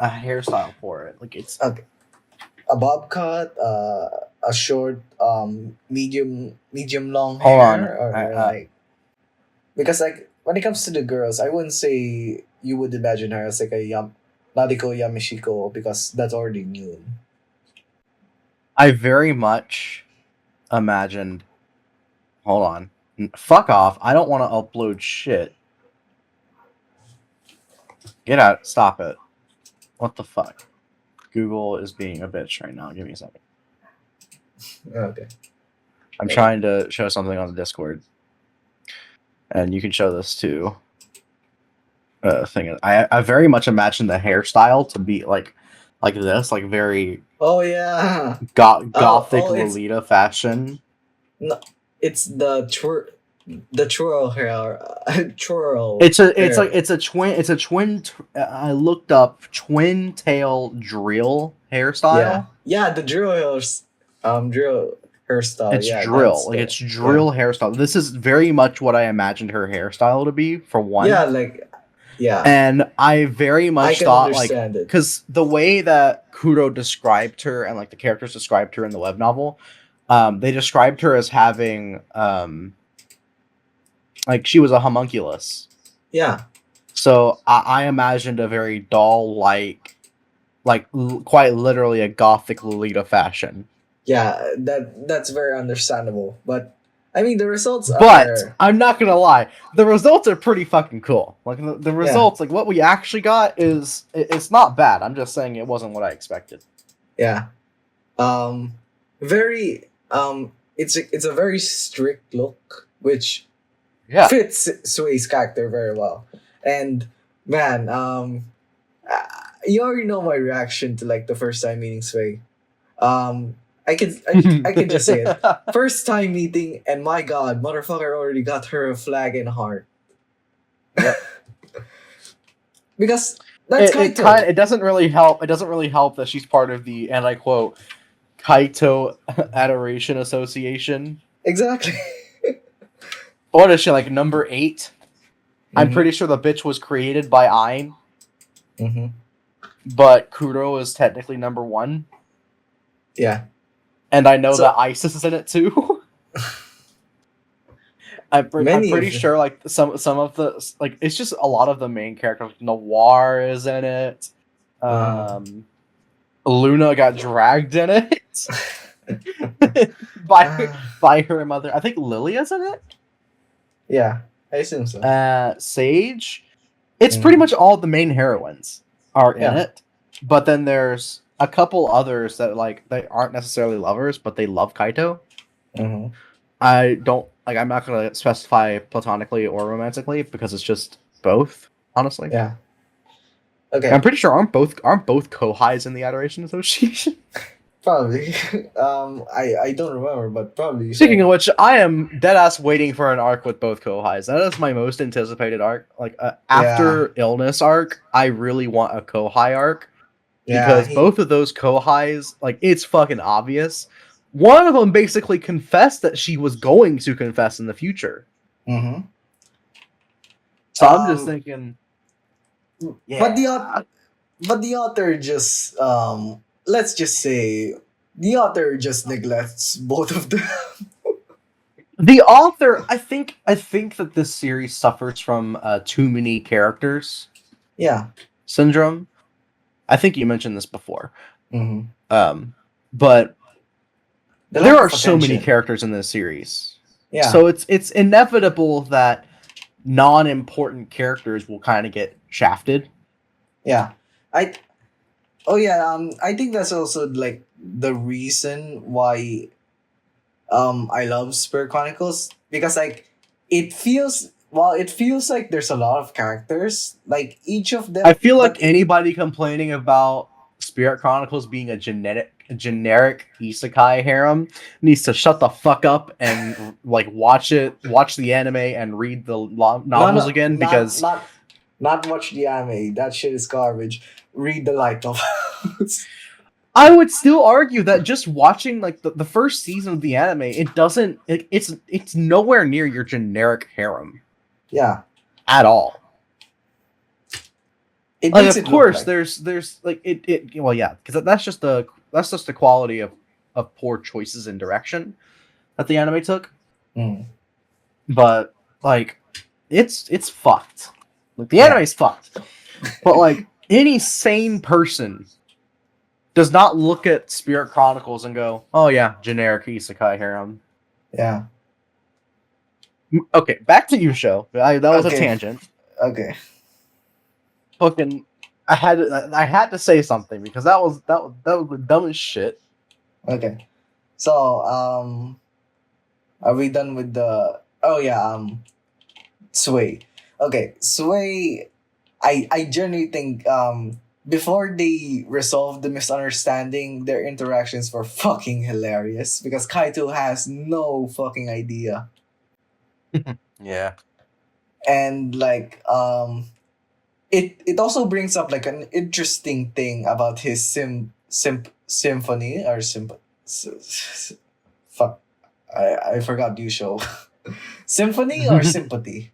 hairstyle for it. Like it's
A bob cut, a short, medium long
hold on.
hair, or like because like when it comes to the girls, I wouldn't say you would imagine her as like a Nadiko Yamashiko because that's already noon.
I very much imagined. Hold on. Fuck off. I don't want to upload shit. Get out. Stop it. What the fuck? Google is being a bitch right now. Give me a second.
Okay.
I'm trying to show something on the Discord. And you can show this too. Thing. I very much imagine the hairstyle to be like this, like very
Oh yeah.
gothic
It's
Lolita fashion.
no, it's the twirl hair, twirl.
It's
hair.
a twin. I looked up twin tail drill hairstyle.
Yeah. The drill hairstyle.
It's
Yeah,
drill,
that's
like
the-
it's drill hairstyle. This is very much what I imagined her hairstyle to be. For one,
Yeah, like yeah.
and I very much
I can
thought like
understand it.
because the way that Kuro described her and like the characters described her in the web novel, they described her as having like she was a homunculus.
Yeah.
So I imagined a very doll like quite literally a gothic Lolita fashion.
Yeah, that's very understandable. But I mean the results
But
are
I'm not gonna lie, the results are pretty fucking cool. Like the results, like what we actually got is it's not bad. I'm just saying it wasn't what I expected.
yeah. Very it's a very strict look, which
Yeah.
fits Sway's character very well. And man, you already know my reaction to like the first time meeting Sway. I can just say it. First time meeting, and my god, motherfucker already got her a flag and heart.
Yep.
Because That's Kaito.
It doesn't really help. It doesn't really help that she's part of the, and I quote, Kaito Adoration Association.
Exactly.
What is she, like number 8? I'm
Mm-hmm.
pretty sure the bitch was created by Ain,
Mm-hmm.
but Kuro is technically number 1.
Yeah.
And I know that
So
Isis is in it too. I'm
many
pretty
of them.
sure like some of the, like, it's just a lot of the main characters. Noir is in it.
Uh-huh.
Luna got dragged in it by
Ah,
her mother. I think Lilia's in it.
yeah, I assume so.
Sage. It's pretty
Mm.
much all the main heroines are in
Yeah.
it, but then there's a couple others that like they aren't necessarily lovers, but they love Kaito.
Mm-hmm.
I don't like. I'm not gonna specify platonically or romantically because it's just both. Honestly,
Yeah.
I'm
Okay.
pretty sure aren't both Kohais in the Adoration Association.
Probably. I don't remember, but probably
Speaking
so.
of which, I am deadass waiting for an arc with both Kohais. That is my most anticipated arc. Like
Yeah.
after illness arc, I really want a Kohai arc
Yeah.
because
He.
both of those Kohais, like, it's fucking obvious. One of them basically confessed that she was going to confess in the future.
Mm-hmm.
So I'm just
Um.
thinking,
But
yeah.
the author just let's just say the author just neglects both of them.
The author, I think that this series suffers from too many characters
Yeah.
syndrome. I think you mentioned this before.
Mm-hmm.
But
The
there
lack
are
of
so many
attention.
characters in this series.
Yeah.
So it's inevitable that non-important characters will kind of get shafted.
Yeah. I. Oh yeah. I think that's also like the reason why I love Spirit Chronicles, because like it feels like there's a lot of characters, like each of
I
them,
feel like
but
anybody complaining about Spirit Chronicles being a generic isekai harem needs to shut the fuck up and like watch the anime and read the
no,
novels
no,
again, because
not watch the anime. That shit is garbage. Read the light novels.
I would still argue that just watching like the first season of the anime, it's nowhere near your generic harem
Yeah,
at all.
it
Like,
makes
of
it look
course,
like.
there's like it well, yeah, because that's just the quality of poor choices in direction that the anime took.
Mm,
But like, it's fucked. Like, the
yeah,
anime's fucked. But like, any sane person does not look at Spirit Chronicles and go, "Oh yeah, generic isekai harem."
yeah.
Okay, back to YuuShou. That was a
Okay,
tangent.
okay,
Fucking, I had to say something because that was the dumbest shit.
okay. So are we done with the? Oh yeah, Sway. Okay, Sway. I genuinely think before they resolve the misunderstanding, their interactions were fucking hilarious because Kaito has no fucking idea.
Yeah.
And like it also brings up like an interesting thing about his symphony or fuck, I forgot YuuShou. Symphony or sympathy?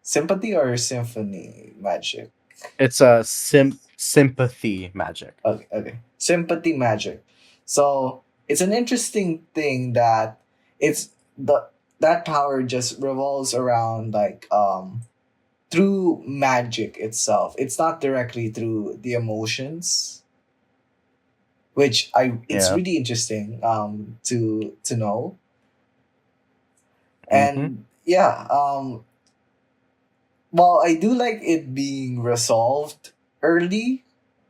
Sympathy or symphony magic?
It's a sympathy magic.
Okay, okay. Sympathy magic. So it's an interesting thing that it's the that power just revolves around like through magic itself. It's not directly through the emotions, which I it's
Yeah.
really interesting to know.
Mm-hmm.
And yeah, well, I do like it being resolved early,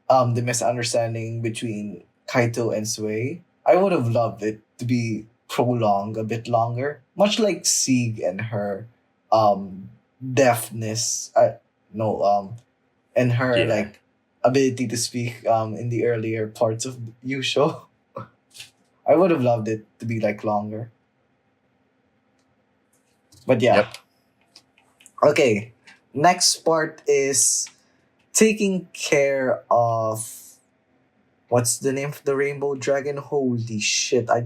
the misunderstanding between Kaito and Sui. I would have loved it to be prolonged a bit longer, much like Sieg and her um deafness. No and her
Yeah.
like ability to speak in the earlier parts of YuuShou. I would have loved it to be like longer. But yeah.
Yep.
Okay. Next part is taking care of what's the name of the rainbow dragon? Holy shit! I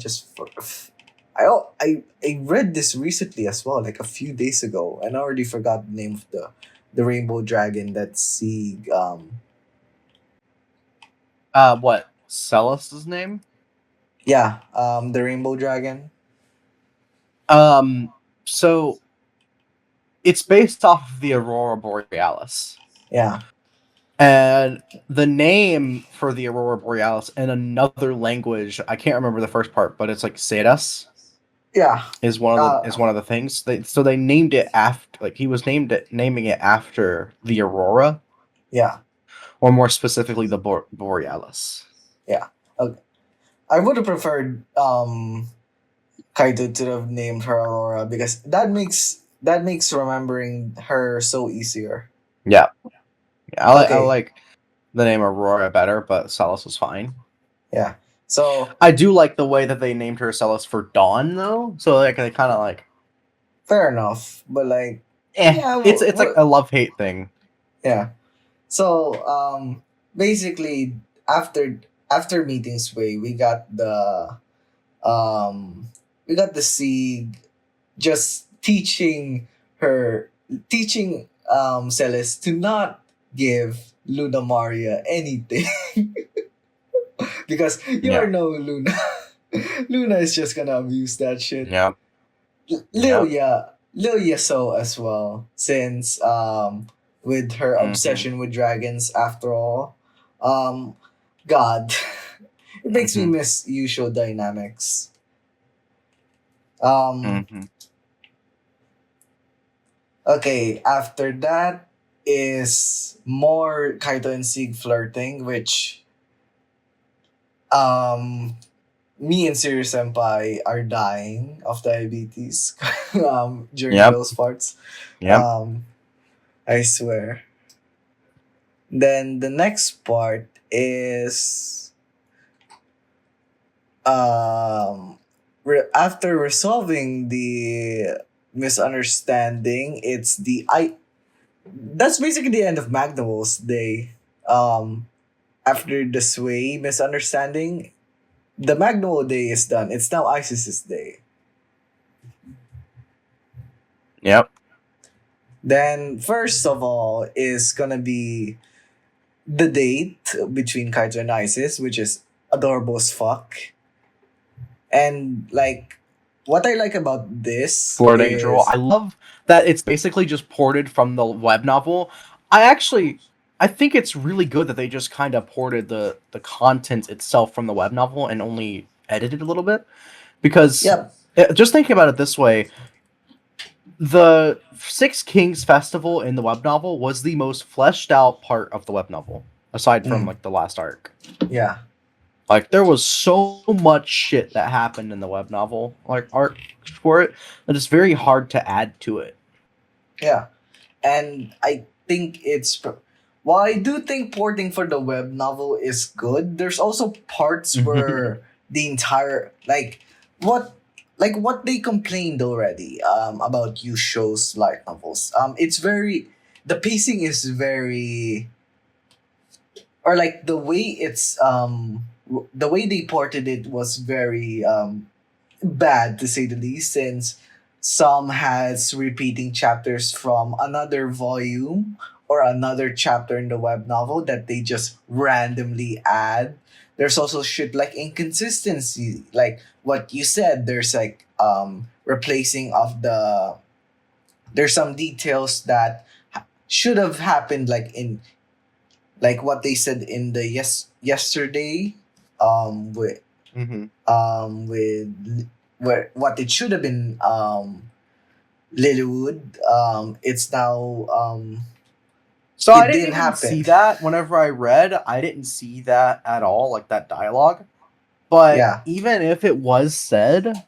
read this recently as well, like a few days ago, and I already forgot the name of the rainbow dragon that Sieg.
What? Celus's name?
Yeah, the rainbow dragon.
So it's based off of the Aurora Borealis.
Yeah.
And the name for the Aurora Borealis in another language, I can't remember the first part, but it's like Ceres
Yeah.
is one of the things. They named it after, like, he was naming it after the Aurora,
Yeah.
or more specifically the Borealis.
Yeah. Okay. I would have preferred Kaito to have named her Aurora because that makes remembering her so easier.
Yeah, I
Okay.
like the name Aurora better, but Celes was fine.
Yeah. So
I do like the way that they named her Celes for Dawn, though. So like they kind of like,
fair enough, but like, yeah,
it's like a love-hate thing.
yeah. So basically after meeting Sway, we got the Sieg just teaching Celes to not give Luna Maria anything because you
Yeah.
already know Luna. Luna is just gonna abuse that shit.
Yeah.
Lil Yasuo as well, since with her obsession with dragons after all. God. It makes me miss YuuShou dynamics. Okay, after that is more Kaito and Sieg flirting, which me and Siri Senpai are dying of diabetes during those parts.
Yep.
I swear. Then the next part is after resolving the misunderstanding, it's that's basically the end of Magdavol's day. After the Sway misunderstanding, the Magnavol day is done. It's now Isis's day.
Yep.
Then first of all is gonna be the date between Kaito and Isis, which is adorable as fuck. And like, what I like about this
Florida
is
Angel. I love that it's basically just ported from the web novel. I think it's really good that they just kind of ported the content itself from the web novel and only edited a little bit. Because just thinking about it this way, the Six Kings Festival in the web novel was the most fleshed out part of the web novel, aside from like the last arc.
Yeah.
Like, there was so much shit that happened in the web novel, like, arc for it, that it's very hard to add to it.
Yeah. And I think while I do think porting for the web novel is good, there's also parts where the entire, what they complained already about YuuShou's light novels. The pacing is very, or like the way the way they ported it was very bad, to say the least, since some has repeating chapters from another volume or another chapter in the web novel that they just randomly add. There's also shit like inconsistency, like what you said. There's like replacing of there's some details that should have happened, like in like what they said in the yesterday with with where what it should have been Lilywood. It's now
so
it
I didn't even
happen.
see that. Whenever I read, I didn't see that at all, like that dialogue. But even if it was said,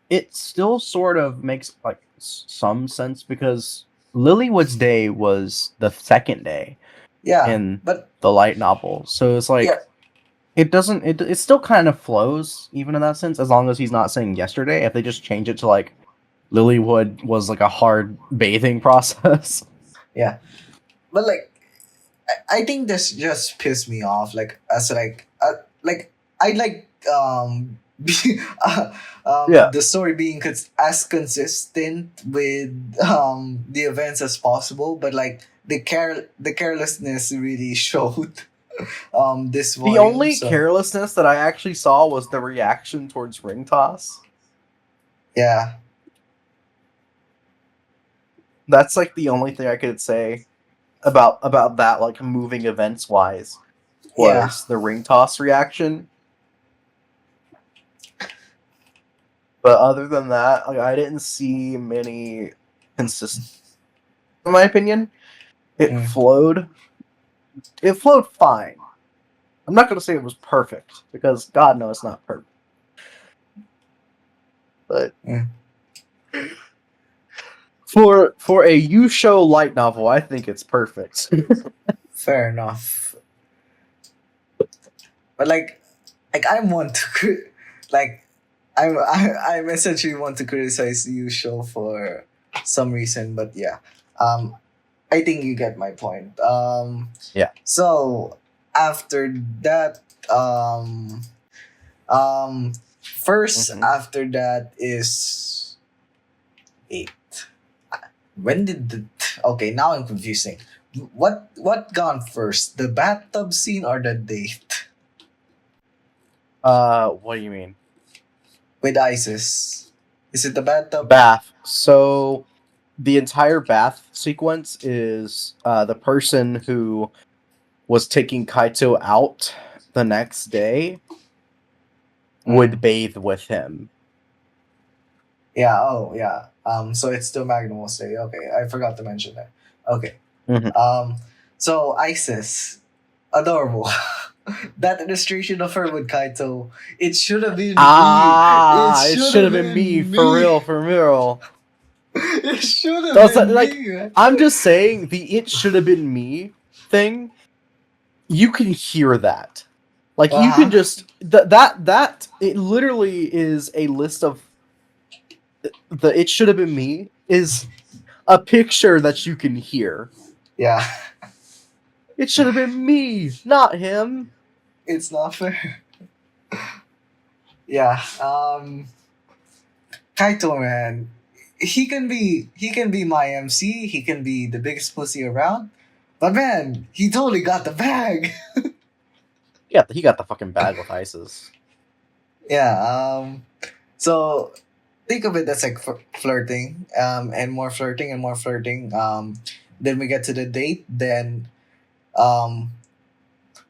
it still sort of makes like some sense, because Lilywood's day was the second day in the light novel. So it's like it doesn't it still kind of flows even in that sense, as long as he's not saying yesterday. If they just change it to like Lilywood was like a hard bathing process.
Yeah. But like I think this just pissed me off. Like I like be,
Yeah.
the story being as consistent with the events as possible, but like the carelessness really showed this
The
volume.
only
So
carelessness that I actually saw was the reaction towards ring toss.
yeah,
That's like the only thing I could say about that, like moving events wise,
yeah,
was the ring toss reaction. But other than that, like, I didn't see many consistent. In my opinion, it
mm,
flowed. It flowed fine. I'm not going to say it was perfect because God knows it's not perfect. But
mm.
for a YuuShou light novel, I think it's perfect.
Fair enough. But like I'm one to like I'm essentially want to criticize you show for some reason, but yeah, I think you get my point.
Yeah.
So after that, first
Mhm.
after that is eight. When did the okay? Now I'm confusing. What gone first, the bathtub scene or the date
What do you mean?
with Isis? Is it the bathtub?
Bath. So the entire bath sequence is the person who was taking Kaito out the next day would
Mm.
bathe with him.
Yeah. Oh, yeah. So it's still Magnum Day. Okay, I forgot to mention that. Okay.
Mhm.
Um. So Isis, adorable. That illustration of her with Kaito, it should have been me. It
It
should
should
have
have been me,
been
for
me.
real, for real.
It should have
Also,
been
like,
me, man.
I'm just saying, the "it should have been me" thing, you can hear that. Like,
Uh
you can
huh.
just that it literally is a list of the "it should have been me" is a picture that you can hear.
Yeah.
It should have been me, not him.
It's not fair. Yeah. Kaito, man, he can be my MC. He can be the biggest pussy around. But man, he totally got the bag.
Yeah, he got the fucking bag with ISIS.
Yeah. So think of it as like flirting. And more flirting and more flirting. Then we get to the date. Then um,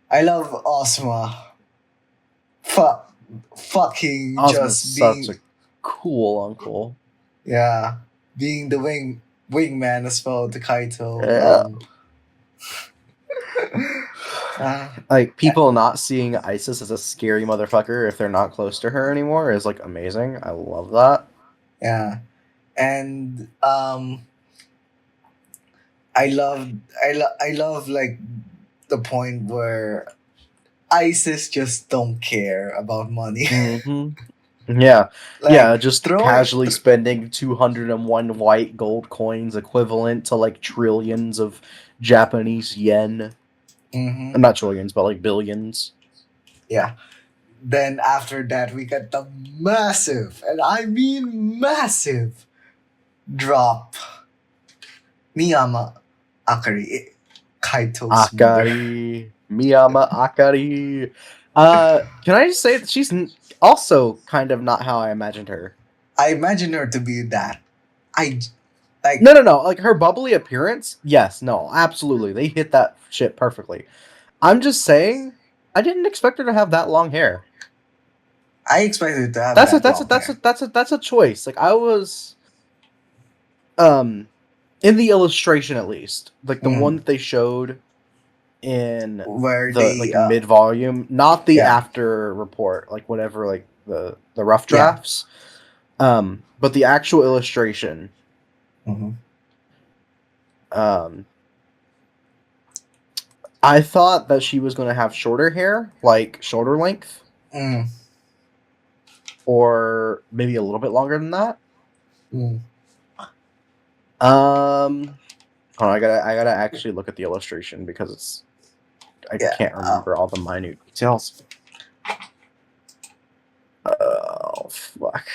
I love Osma. Fuck, fucking
Osmond's
just
such a
being,
cool uncle.
yeah, being the wingman as well to Kaito.
Yeah.
Uh,
Like, people not seeing ISIS as a scary motherfucker if they're not close to her anymore is like amazing. I love that.
yeah, and I love like the point where ISIS just don't care about money.
Hmm. Yeah,
Like
yeah, just
throw it.
casually spending 201 white gold coins equivalent to like trillions of Japanese yen.
Mm-hmm.
Not trillions, but like billions.
Yeah. Then after that, we got the massive, and I mean massive, drop. Miyama Akari, Kaito's mother.
Akari, Miyama Akari. Can I just say that she's also kind of not how I imagined her.
I imagine her to be that. I like.
No. Like, her bubbly appearance, yes, no, absolutely, they hit that shit perfectly. I'm just saying, I didn't expect her to have that long hair.
I expected to have
That's a
that
that's a
long
that's a
hair.
that's a choice. Like, I was um in the illustration, at least, like the one
Mm.
that they showed in
Where
the
they,
like mid volume, not the
yeah,
after report, like whatever, like the rough
yeah.
drafts. But the actual illustration,
Mm-hmm.
um, I thought that she was going to have shorter hair, like shoulder length,
Mm.
or maybe a little bit longer than that.
Mm.
Hold on, I gotta actually look at the illustration because it's I
Yeah.
can't remember all the minute details. Oh fuck!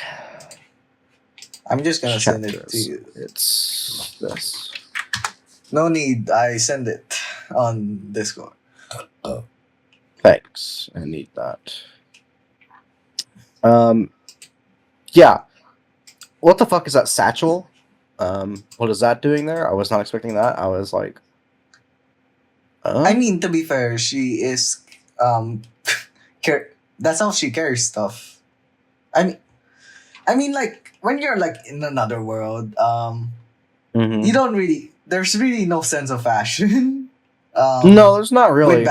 I'm just gonna send it to
Chapters.
you.
It's this.
No need. I send it on Discord.
Thanks. I need that. Yeah. What the fuck is that satchel? What is that doing there? I was not expecting that. I was like,
I mean, to be fair, she is that's how she carries stuff. I mean, like when you're like in another world,
mhm.
you don't really. There's really no sense of fashion.
No, there's not really.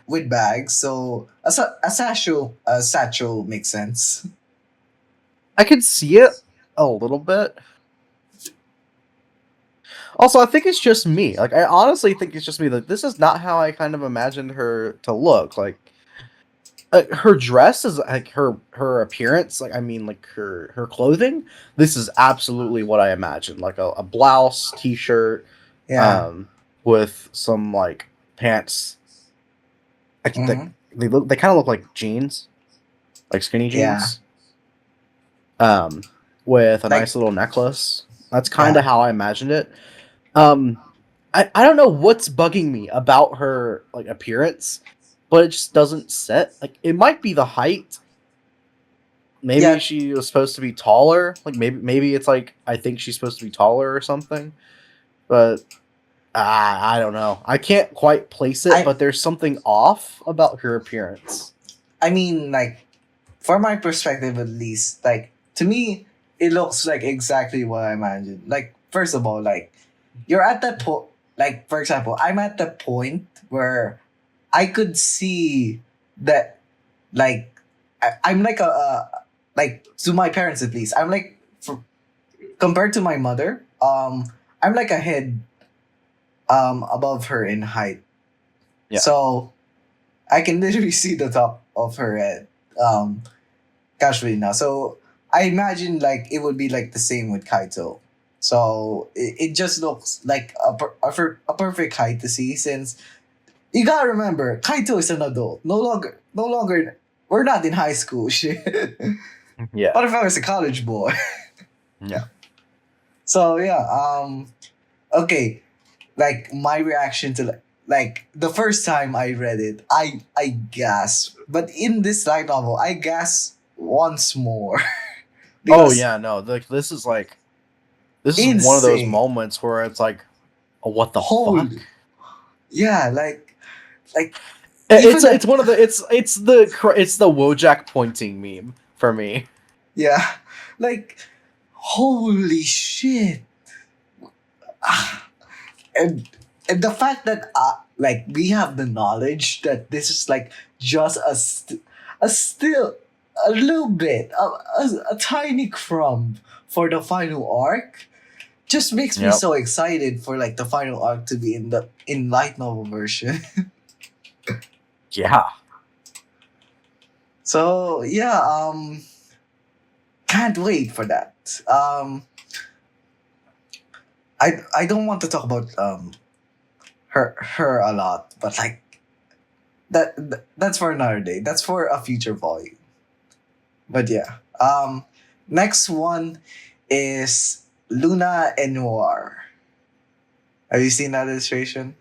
With bags, so a satchel makes sense.
I could see it a little bit. Also, I think it's just me. Like, I honestly think it's just me. Like, this is not how I kind of imagined her to look. Like, her dress is like her appearance. Like, I mean, like her clothing. This is absolutely what I imagined. Like a blouse, t-shirt,
Yeah.
with some like pants. I think
Mhm.
they kind of look like jeans, like skinny
Yeah.
jeans. With a
Like,
nice little necklace. That's kind
yeah.
of how I imagined it. I don't know what's bugging me about her like appearance, but it just doesn't set. Like it might be the height. Maybe
Yeah.
she was supposed to be taller. Like maybe it's like I think she's supposed to be taller or something. But I don't know. I can't quite place it, but there's something off about her appearance.
I mean, like, from my perspective at least, like to me, it looks like exactly what I imagined. Like, first of all, like you're at that point. Like, for example, I'm at the point where I could see that, like, I'm like like to my parents at least. I'm like, compared to my mother, I'm like a head above her in height.
Yeah.
So I can literally see the top of her head casually now. So I imagine like it would be like the same with Kaito. So it just looks like a perfect height to see, since you gotta remember Kaito is an adult. No longer we're not in high school shit.
Yeah.
What if I was a college boy?
Yeah.
So yeah, okay. Like my reaction to like the first time I read it, I gasped. But in this light novel, I gasped once more.
Oh yeah, no. Like this is one of those
insane.
moments where it's like, oh, what the
Holy,
fuck?
yeah, like even
It's one of the it's the Wojak pointing meme for me.
yeah, like holy shit. and and the fact that like we have the knowledge that this is like just a still a little bit a tiny crumb for the final arc just makes me
Yep.
so excited for like the final arc to be in light novel version.
Yeah.
So yeah, can't wait for that. I don't want to talk about her a lot, but like that's for another day. That's for a future volume. But yeah. Next one is Luna and Noir. Have you seen that illustration?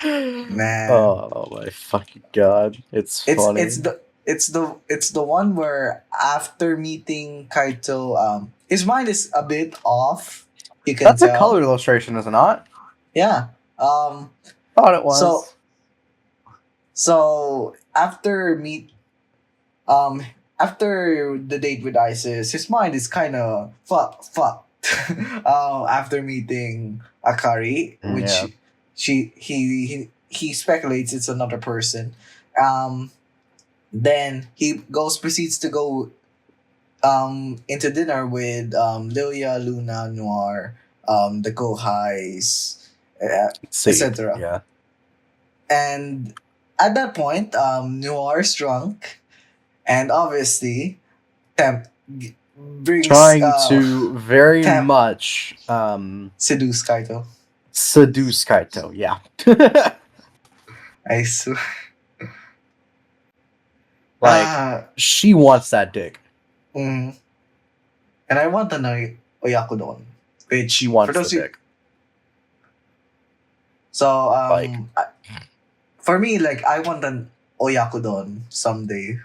Man.
Oh my fucking god. It's funny.
It's the one where after meeting Kaito, his mind is a bit off. You can
That's
tell.
a colored illustration, is it not?
Yeah.
Thought it was.
So after the date with Isis, his mind is kind of fucked. After meeting Akari, which
Yeah.
he speculates it's another person. Then he proceeds to go into dinner with Lilia, Luna, Noir, the Kohais, etc.
Yeah.
And at that point, Noir is drunk, and obviously, brings
Trying to very
Temp
much
seduce Kaito.
seduce Kaito. Yeah.
I swear.
Like, she wants that dick.
And I want an Oyakudon, which
She
for
wants
those
the
who,
dick.
so
Like,
for me, like I want an Oyakudon someday.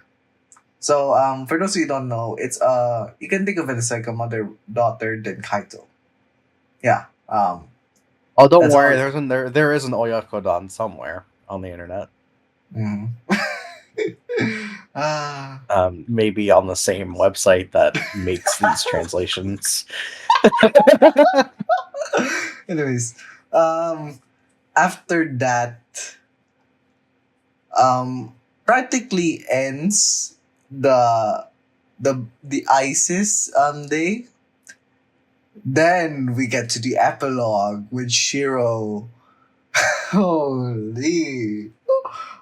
So for those who don't know, it's you can think of it as like a mother daughter than Kaito. Yeah.
oh, don't
That's
worry.
all.
There is an Oyakodon somewhere on the internet.
Mhm. Ah.
Maybe on the same website that makes these translations.
Anyways, after that, practically ends the ISIS day. Then we get to the epilogue with Shiro. Holy,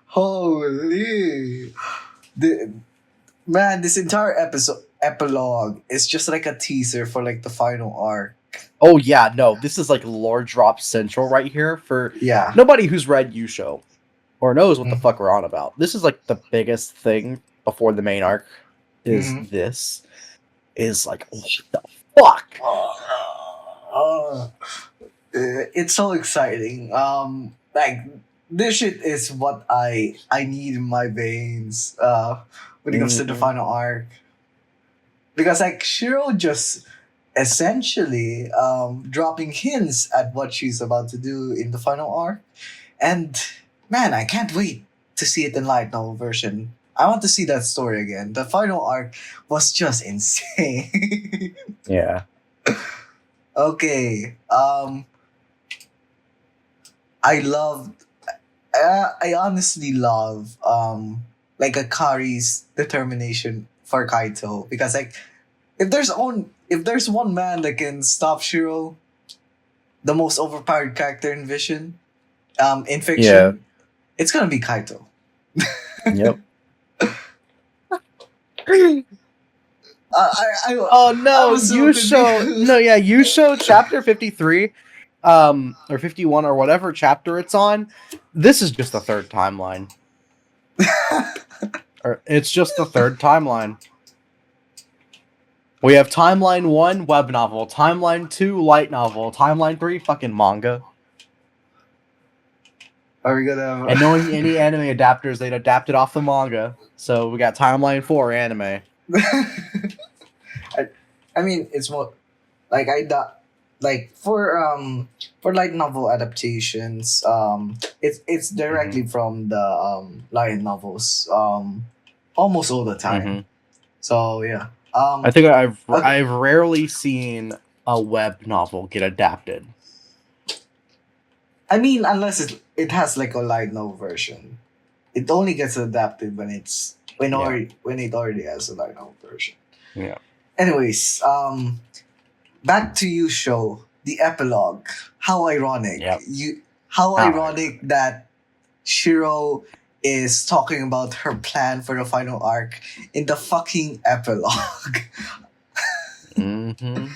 holy! The man, this entire epilogue is just like a teaser for like the final arc.
Oh yeah, no, this is like lore drop central right here for
Yeah.
nobody who's read YuuShou or knows what the
Mhm.
fuck we're on about. This is like the biggest thing before the main arc is
Mhm.
this is like what the fuck.
It's so exciting. Like this shit is what I need in my veins. When it comes to the
Mhm.
final arc, because like Shiro just essentially dropping hints at what she's about to do in the final arc, and man, I can't wait to see it in light novel version. I want to see that story again. The final arc was just insane.
Yeah.
Okay. I loved. I honestly love like Akari's determination for Kaito, because like if there's one man that can stop Shiro, the most overpowered character in Vision, in
Yeah.
fiction, it's gonna be Kaito.
Yep.
I
Oh
I
no,
was so
YuuShou.
confused.
No, yeah, YuuShou chapter 53, or 51 or whatever chapter it's on. This is just the third timeline. Or it's just the third timeline. We have timeline 1 web novel, timeline 2 light novel, timeline 3 fucking manga.
Are we gonna?
And knowing any anime adapters, they'd adapt it off the manga. So we got timeline 4 anime.
I mean, it's more like like for light novel adaptations. It's directly from the light novels. Almost all the time.
Mm-hmm.
So yeah.
I think I've
Okay.
rarely seen a web novel get adapted.
I mean, unless it has like a light novel version, it only gets adapted when it's when it already has a light novel version.
Yeah.
Anyways, back to YuuShou, the epilogue. How ironic!
Yep.
How
How
ironic that Shiro is talking about her plan for the final arc in the fucking epilogue.
Mm-hmm.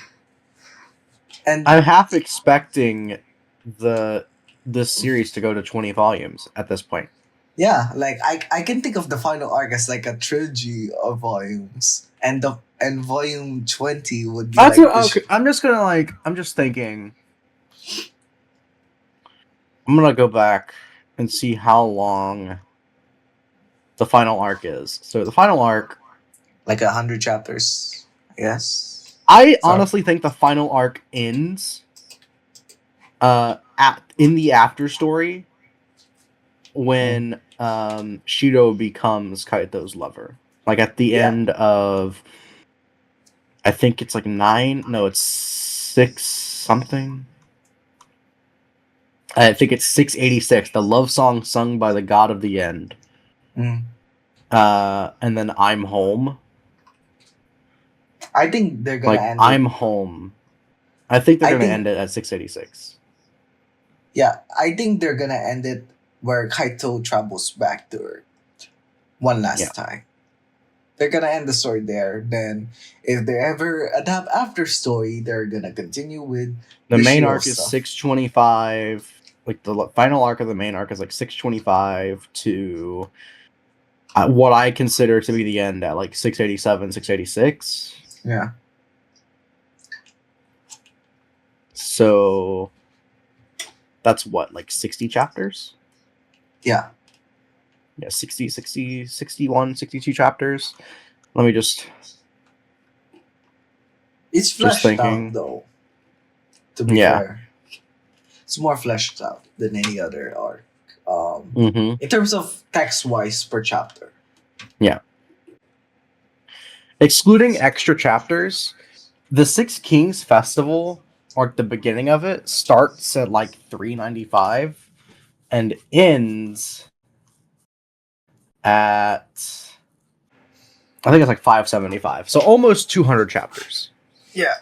And
I'm half expecting this series to go to 20 volumes at this point.
yeah, like I can think of the final arc as like a trilogy of volumes, and volume 20 would be
That's
like
what, okay. I'm just thinking. I'm gonna go back and see how long the final arc is. So the final arc,
like 100 chapters. Yes.
I
So
honestly think the final arc ends in the after story when Shido becomes Kaito's lover. Like at the
yeah.
end of, I think it's like 9. No, it's 6 something. I think it's 686. The love song sung by the God of the End.
Mm.
And then I'm Home.
I think they're gonna
Like
end
I'm
it.
Home. I think they're
I
gonna
think
end it at 686.
Yeah, I think they're gonna end it where Kaito travels back to Earth one
Yeah.
last time. they're gonna end the story there. Then, if they ever adapt after story, they're gonna continue with
The main
Shiro
arc is
stuff.
625. Like the final arc of the main arc is like 625 to what I consider to be the end at like 687, 686.
Yeah.
So that's what, like 60 chapters?
Yeah.
Yeah, 60, 60, 61, 62 chapters. Let me just.
It's fleshed out though. To be fair, it's more fleshed out than any other arc. In terms of text wise per chapter.
Yeah. Excluding extra chapters, the Six Kings Festival, or the beginning of it, starts at like 395 and ends at, I think it's like 575. So almost 200 chapters.
Yeah.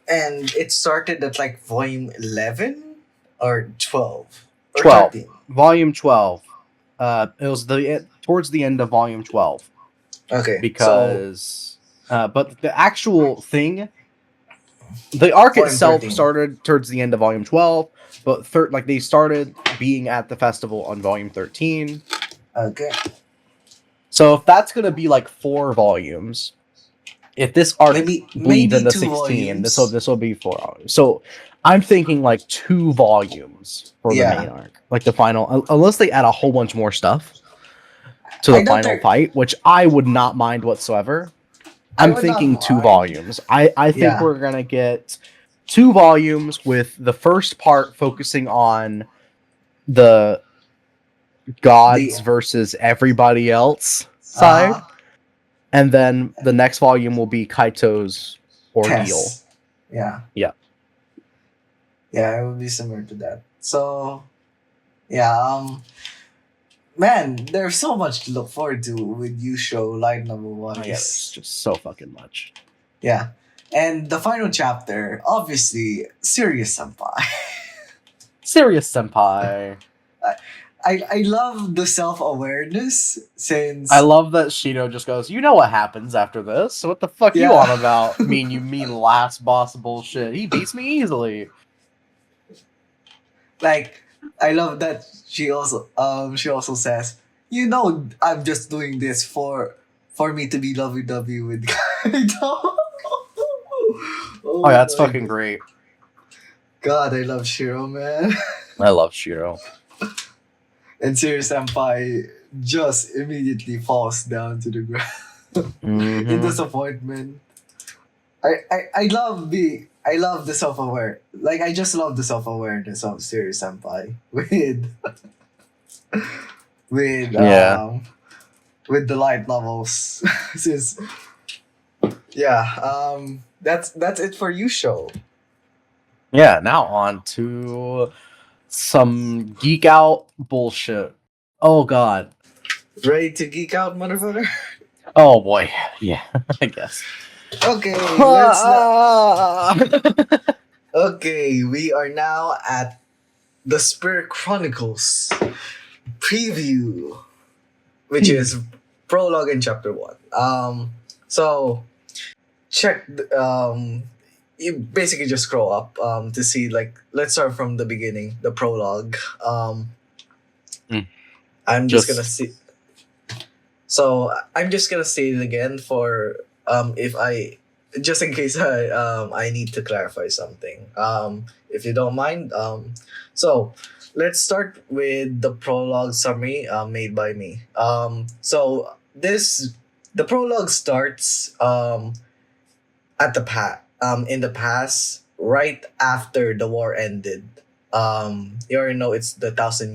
And it started at like volume 11 or 12 or
12.
13.
Volume 12. It was towards the end of volume 12.
Okay.
Because but the actual thing, the arc
Volume
itself
13.
started towards the end of volume 12, but like they started being at the festival on volume 13.
Okay.
So if that's going to be like 4 volumes, if this arc bleeds into 16, this will be 4 volumes. So I'm thinking like 2 volumes for the main arc, like the final, unless they add a whole bunch more stuff to the final fight, which I would not mind whatsoever. I'm thinking 2 volumes. I think we're gonna get 2 volumes with the first part focusing on the gods versus everybody else side. And then the next volume will be Kaito's ordeal.
Yeah.
Yeah.
Yeah, it would be similar to that. So, yeah, man, there's so much to look forward to with YuuShou light novel wise.
Oh, yeah, there's just so fucking much.
Yeah. And the final chapter, obviously, Serious Senpai.
Serious Senpai.
I love the self-awareness since...
I love that Shido just goes, you know what happens after this? So what the fuck you on about? You mean last boss bullshit. He beats me easily.
Like, I love that she also says, you know, I'm just doing this for me to be lovey-dovey with Kaito.
Oh yeah, that's fucking great.
God, I love Shiro, man.
I love Shiro.
And Serious Senpai just immediately falls down to the ground in disappointment. I love the self-aware. Like, I just love the self-awareness of Serious Senpai with with the light novels. Since that's it for YuuShou.
Yeah, now on to some geek out bullshit. Oh god.
Ready to geek out, motherfucker?
Oh boy. Yeah, I guess.
Okay, Okay, we are now at the Spirit Chronicles preview, which is Prologue and Chapter 1. So check you basically just scroll up to see, like, let's start from the beginning, the prologue. I'm just gonna see. So I'm just gonna say it again for if I just in case I need to clarify something. If you don't mind. So let's start with the prologue summary made by me. So the prologue starts at in the past, right after the war ended. You already know it's the thousand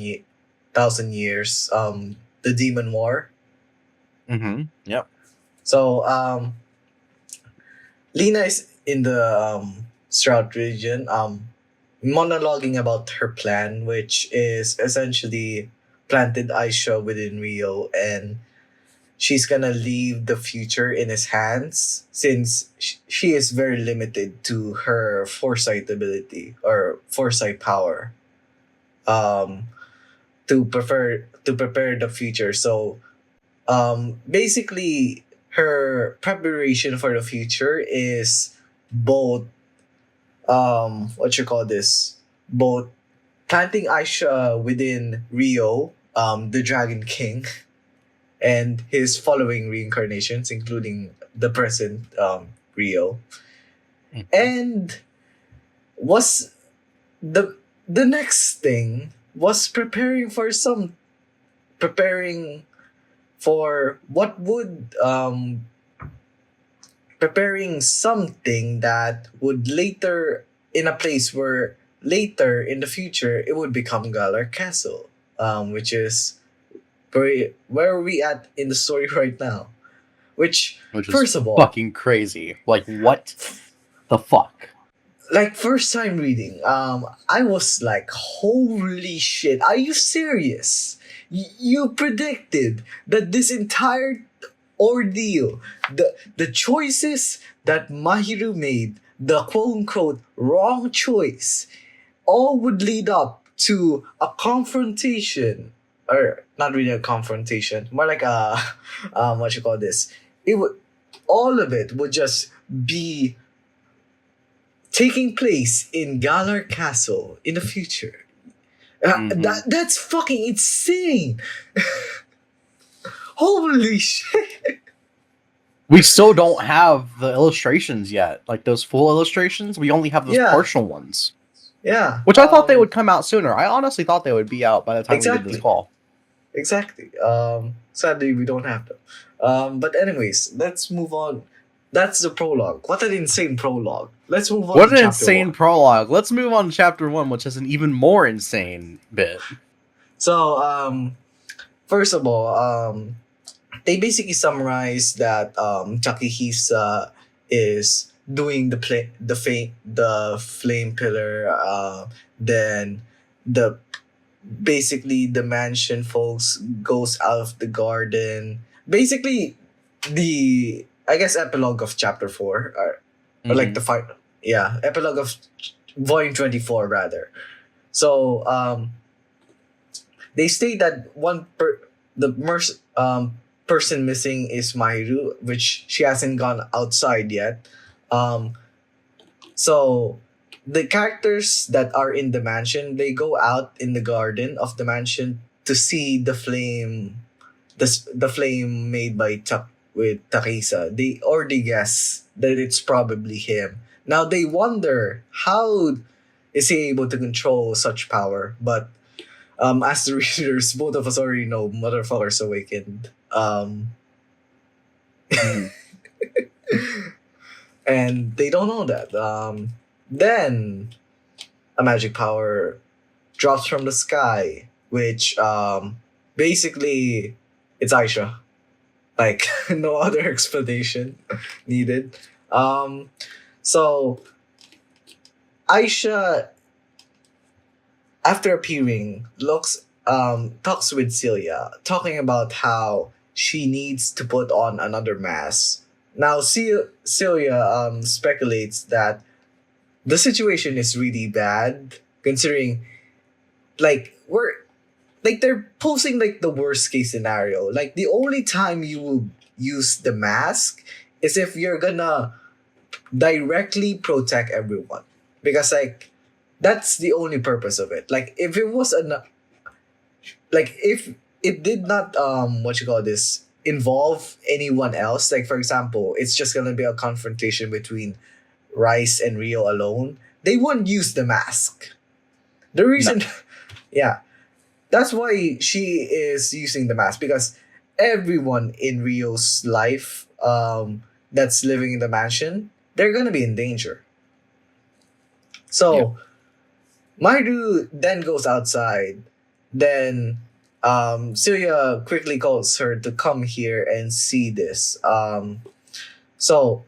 years, the Demon War.
Yep.
So Lena is in the Stroud region, monologuing about her plan, which is essentially planted Aisha within Rio, and she's gonna leave the future in his hands since she is very limited to her foresight ability or foresight power. To prepare the future. So basically her preparation for the future is both what you call this, both planting Aisha within Rio, the Dragon King, and his following reincarnations, including the present Rio, and was the the next thing was preparing for what would preparing something that would later, in a place where later in the future it would become Galar Castle, which is where are we at in the story right now, which
Which is
first of all,
fucking crazy. Like, what the fuck?
like first time reading, I was like, holy shit, are you serious? You predicted that this entire ordeal, the choices that Mahiru made, the quote unquote wrong choice, all would lead up to a confrontation, or not really a confrontation, more like a what you call this? It would, all of it would just be taking place in Galar Castle in the future. That's fucking insane. Holy shit.
We still don't have the illustrations yet. Like, those full illustrations, we only have those
Yeah.
partial ones.
Yeah.
Which I thought they would come out sooner. I honestly thought they would be out by the time we did
Exactly.
this call.
Exactly. Sadly, we don't have them. But anyways, let's move on. That's the prologue. What an insane prologue. Let's move on
What
to
an
chapter
insane
1.
prologue. Let's move on to chapter 1, which is an even more insane bit.
So, first of all, they basically summarize that Takehisa is doing the flame pillar. Then the basically the mansion folks goes out of the garden. Basically, the, I guess, epilogue of chapter 4, or like the final, yeah, epilogue of volume 24 rather. So they state that person missing is Mahiru, which she hasn't gone outside yet. So the characters that are in the mansion, they go out in the garden of the mansion to see the flame, the flame made by with Takisa. They already guess that it's probably him. Now they wonder how is he able to control such power, but as the readers, both of us already know motherfuckers awakened. And they don't know that. Then a magic power drops from the sky, which basically it's Aisha. Like no other explanation needed. So Aisha, after appearing, talks with Celia, talking about how she needs to put on another mask. Now, Celia speculates that the situation is really bad, considering, like, they're posing like the worst case scenario. Like, the only time you will use the mask is if you're gonna directly protect everyone, because like that's the only purpose of it. Like, if it was if it did not what you call this, involve anyone else, like for example it's just gonna be a confrontation between Rice and Rio alone, they wouldn't use the mask. The reason yeah, that's why she is using the mask, because everyone in Rio's life that's living in the mansion, they're gonna be in danger. So Mahiru then goes outside. Then Celia quickly calls her to come here and see this. So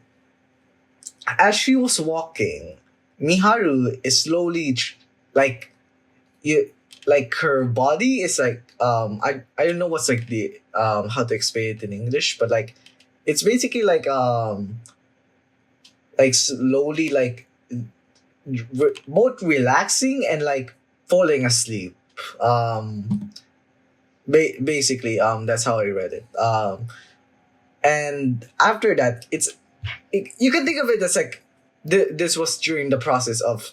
as she was walking, Miharu is slowly like you like her body is like I don't know what's like the how to explain it in English, but like it's basically like slowly like both relaxing and like falling asleep. Basically that's how I read it. And after that, you can think of it as like this was during the process of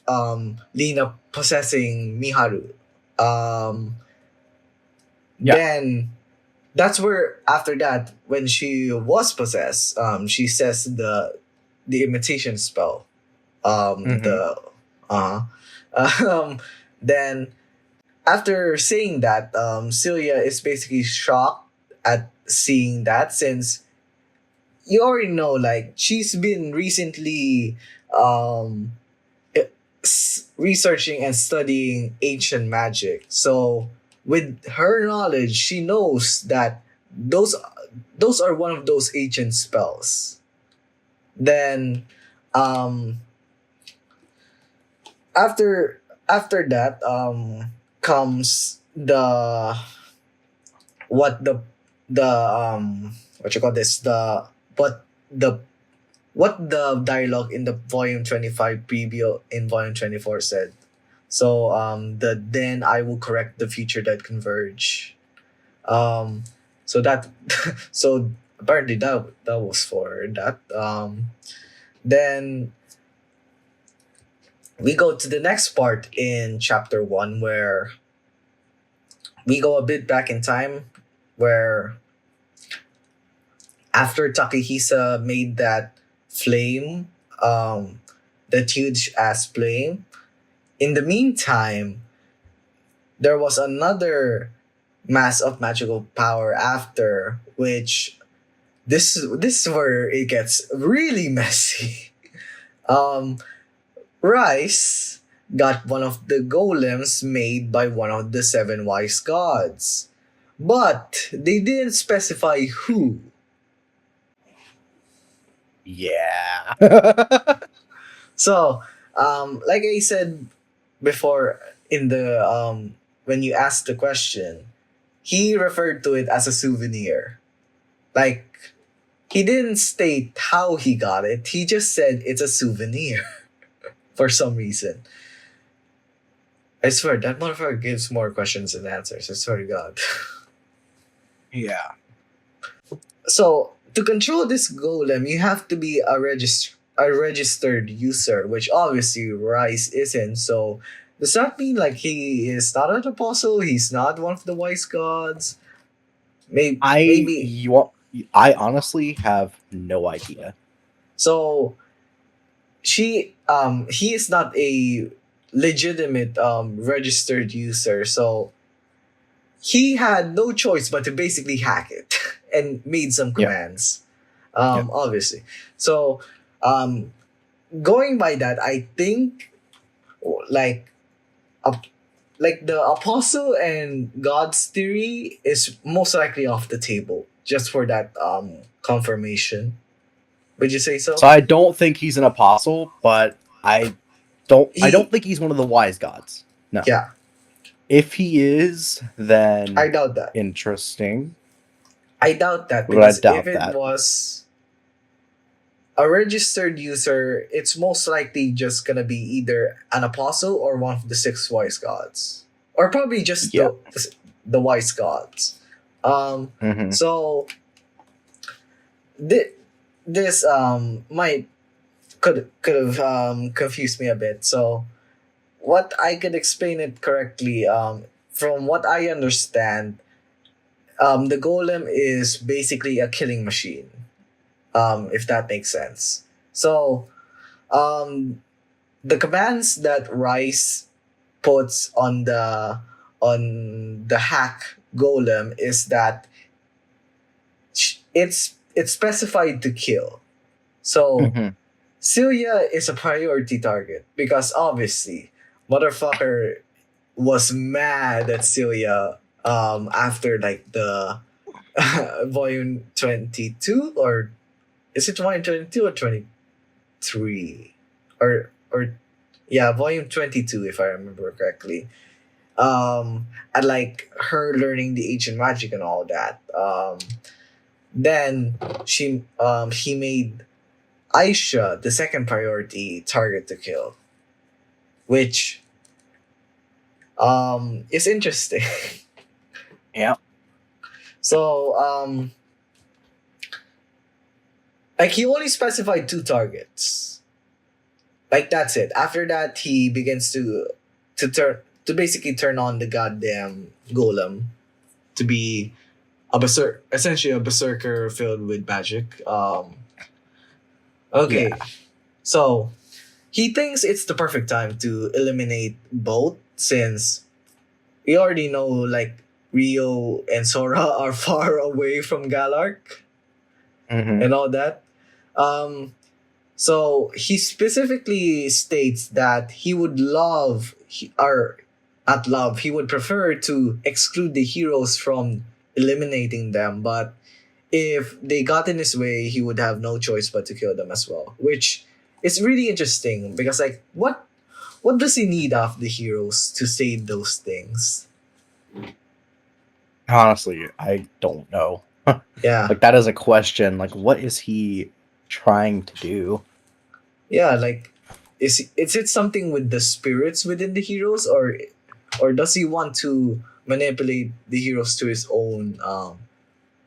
Lina possessing Miharu. Um,
Yeah.
then that's where after that, when she was possessed, she says the imitation spell.
Hmm.
The um, then after saying that, Celia is basically shocked at seeing that, since you already know, like, she's been recently um researching and studying ancient magic. So with her knowledge, she knows that those those are one of those ancient spells. Then um after that comes what the what you call this the what the dialogue in the volume 25 preview in volume 24 said. So then I will correct the future that converge. So that so apparently that was for that. Then we go to the next part in chapter 1, where we go a bit back in time, where after Takehisa made that flame, that huge ass flame, in the meantime, there was another mass of magical power after, which this is where it gets really messy. Um, Rice got one of the golems made by one of the seven wise gods, but they didn't specify who.
Yeah.
So, like I said before in the when you asked the question, he referred to it as a souvenir. Like, he didn't state how he got it. He just said it's a souvenir for some reason. I swear that motherfucker gives more questions than answers. I swear to God.
Yeah.
So to control this golem, you have to be a registered user, which obviously Rice isn't. So does that mean like he is not an apostle? He's not one of the wise gods? Maybe.
I honestly have no idea.
So he is not a legitimate registered user. So he had no choice but to basically hack it and made some
Yeah.
commands.
Yeah.
Obviously. So um going by that, I think like up like the apostle and God's theory is most likely off the table just for that confirmation. Would you say so?
So I don't think he's an apostle, but I don't
He
think he's one of the wise gods. No.
Yeah,
If he is,
I
then
doubt that.
interesting.
I doubt that
But I
because if
doubt
it
that.
was a registered user, it's most likely just gonna be either an apostle or one of the six wise gods, or probably just
Yeah.
the wise gods.
Hmm.
So this might could have confused me a bit. So what I could explain it correctly, from what I understand, the golem is basically a killing machine. If that makes sense. So um the commands that Rice puts on the hack golem is that it's specified to kill. So
Hmm.
Celia is a priority target because obviously motherfucker was mad at Celia after like the volume 22, or is it volume 22 or 23, or yeah, volume 22 if I remember correctly. And like her learning the ancient magic and all that. Then he made Aisha the second priority target to kill, which is interesting.
Yeah.
So Like he only specified two targets. Like that's it. After that, he begins to basically turn on the goddamn golem to be essentially a berserker filled with magic. Okay,
Yeah.
so he thinks it's the perfect time to eliminate both since we already know like Rio and Sora are far away from Galark
Hmm.
and all that. Um, so he specifically states that he would or not love, he would prefer to exclude the heroes from eliminating them, but if they got in his way, he would have no choice but to kill them as well. Which is really interesting because like what does he need of the heroes to say those things?
Honestly, I don't know.
Yeah.
Like that is a question. Like, what is he trying to do?
Yeah, like is it something with the spirits within the heroes, or does he want to manipulate the heroes to his own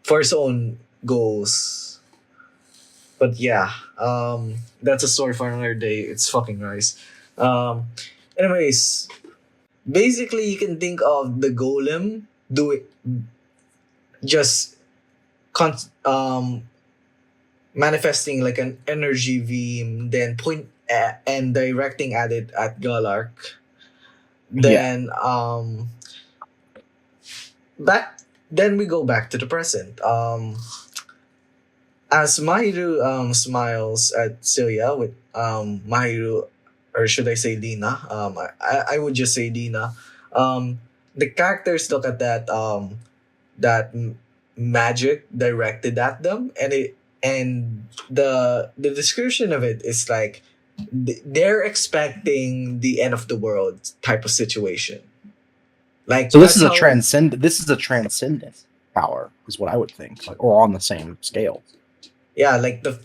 for his own goals? But yeah, that's a story for another day. It's fucking nice. Um, anyways, basically you can think of the golem doing just con- um manifesting like an energy beam, then and directing at it at Galark.
Yeah.
Then back then we go back to the present. As Mahiru smiles at Celia with Mahiru, or should I say Lina? I would just say Lina. The characters look at that magic directed at them, and the description of it is like they're expecting the end of the world type of situation. Like
So
that's how.
this is a transcendent power, is what I would think, like, or on the same scale.
Yeah, like the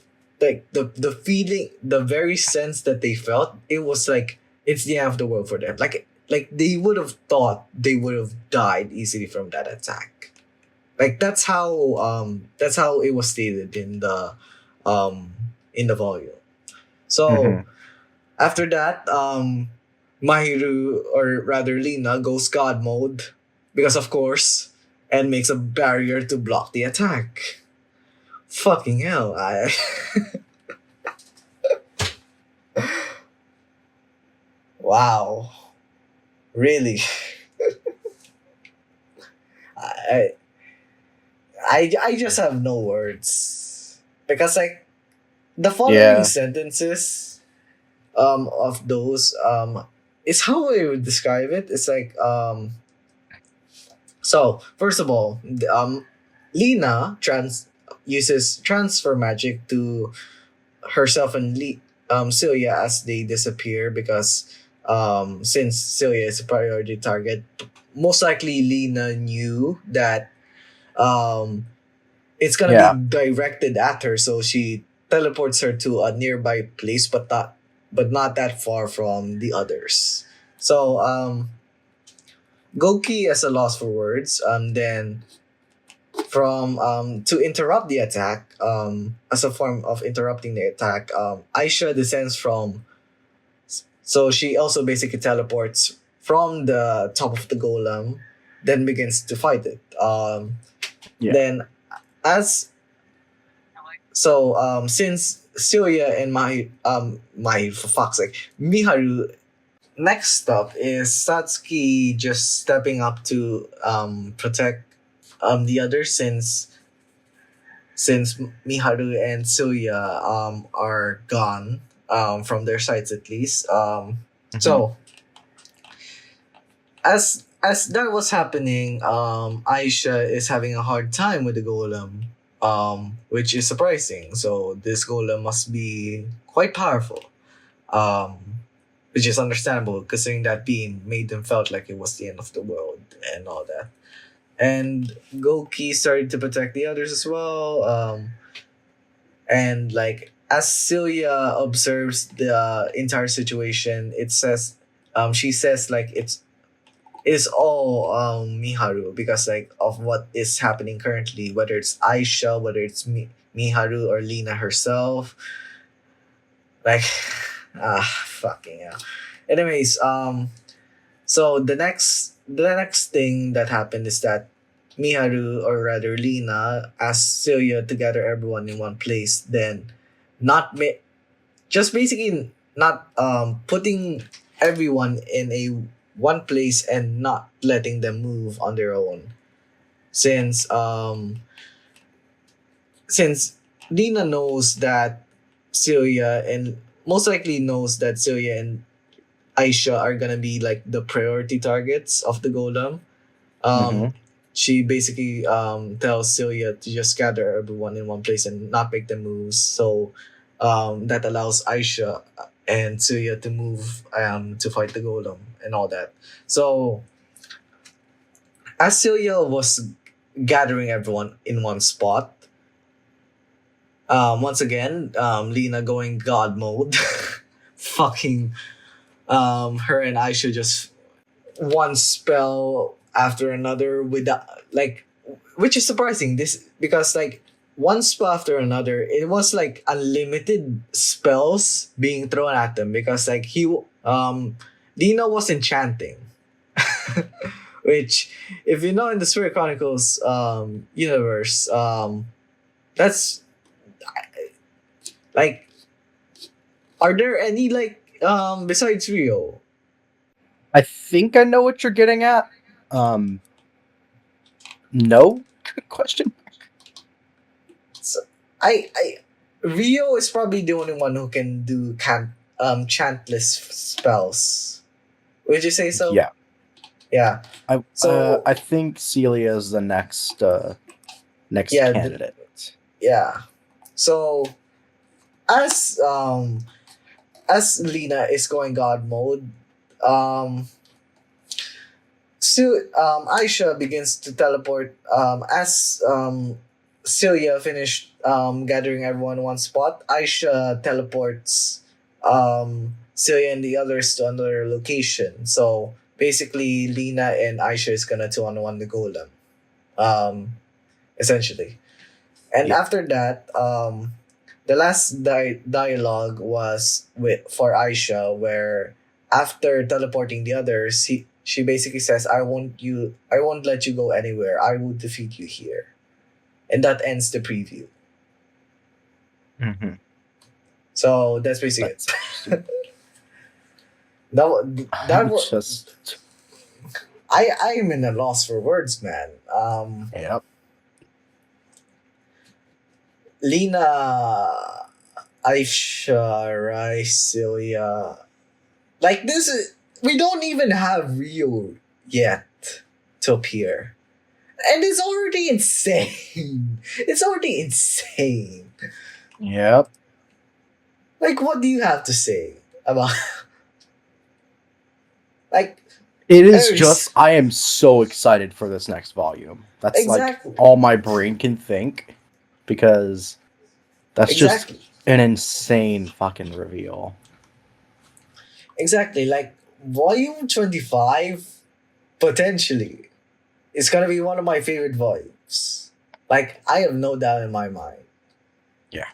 feeling, the very sense that they felt, it was like it's the end of the world for them. Like they would have thought they would have died easily from that attack. Like that's how it was stated um in the volume. So
Hmm.
after that, Mahiru, or rather Lina, goes God mode because of course, and makes a barrier to block the attack. Fucking hell! Wow, really? I, I just have no words because like the following
Yeah.
sentences of those is how I would describe it. It's like so first of all, Lina uses transfer magic to herself and Celia as they disappear because since Celia is a priority target, most likely Lina knew that um, it's gonna be
Yeah.
directed at her, so she teleports her to a nearby place, but not that far from the others. So Goki as a loss for words. Then from to interrupt the attack, as a form of interrupting the attack, Aisha descends from. So she also basically teleports from the top of the golem, then begins to fight it.
Yeah.
Then as so since Celia and my for fuck's sake, Miharu, next up is Satsuki just stepping up to protect the others since Miharu and Celia are gone from their sides at least.
Hmm.
So as that was happening, Aisha is having a hard time with the golem, which is surprising. So this golem must be quite powerful, um, which is understandable considering that beam made them felt like it was the end of the world and all that. And Goki started to protect the others as well. And like as Celia observes the entire situation, she says like it's all Miharu because like of what is happening currently, whether it's Aisha, whether it's Miharu or Lina herself. Like, fucking hell. Anyways, so the next thing that happened is that Miharu, or rather Lina, asked Celia to gather everyone in one place. Then, not just basically not putting everyone in a one place and not letting them move on their own. Since since Lina knows that Celia and most likely knows that Celia and Aisha are gonna be like the priority targets of the golem.
Mm-hmm.
She basically tells Celia to just gather everyone in one place and not make them move. So that allows Aisha and Celia to move to fight the golem and all that. So as Celia was gathering everyone in one spot, once again, Lena going god mode, fucking her and Aisha just one spell after another without like, which is surprising this because like one spell after another, it was like unlimited spells being thrown at them because like Dina was enchanting. Which, if you know, in the Spirit Chronicles universe, that's like, are there any like besides Rio?
I think I know what you're getting at. No? Question.
So, I Rio is probably the only one who can do chantless spells. Would you say so?
Yeah.
Yeah. So
I think Celia is the next
yeah,
candidate.
yeah. So as Lena is going god mode, so Aisha begins to teleport as Celia finished gathering everyone in one spot. Aisha teleports Celia and the others to another location. So basically, Lena and Aisha is gonna 2-on-1 the golem, um, essentially. And
Yeah.
after that, the last dialogue was for Aisha, where after teleporting the others, she basically says, I won't let you go anywhere. I will defeat you here." And that ends the preview.
Mm-hmm.
So that's basically
That's
it.
interesting.
That was
Just
I am in a loss for words, man.
yep.
Lena, Aisha, Rice, Celia. Like this is, we don't even have Rio yet to appear. And it's already insane. It's already insane.
Yep.
Like, what do you have to say about like
It is
Aries?
just I am so excited for this next volume. That's
Exactly.
like all my brain can think because that's
Exactly.
just an insane fucking reveal.
Exactly. Like volume 25 potentially is gonna be one of my favorite volumes. Like, I have no doubt in my mind.
Yeah.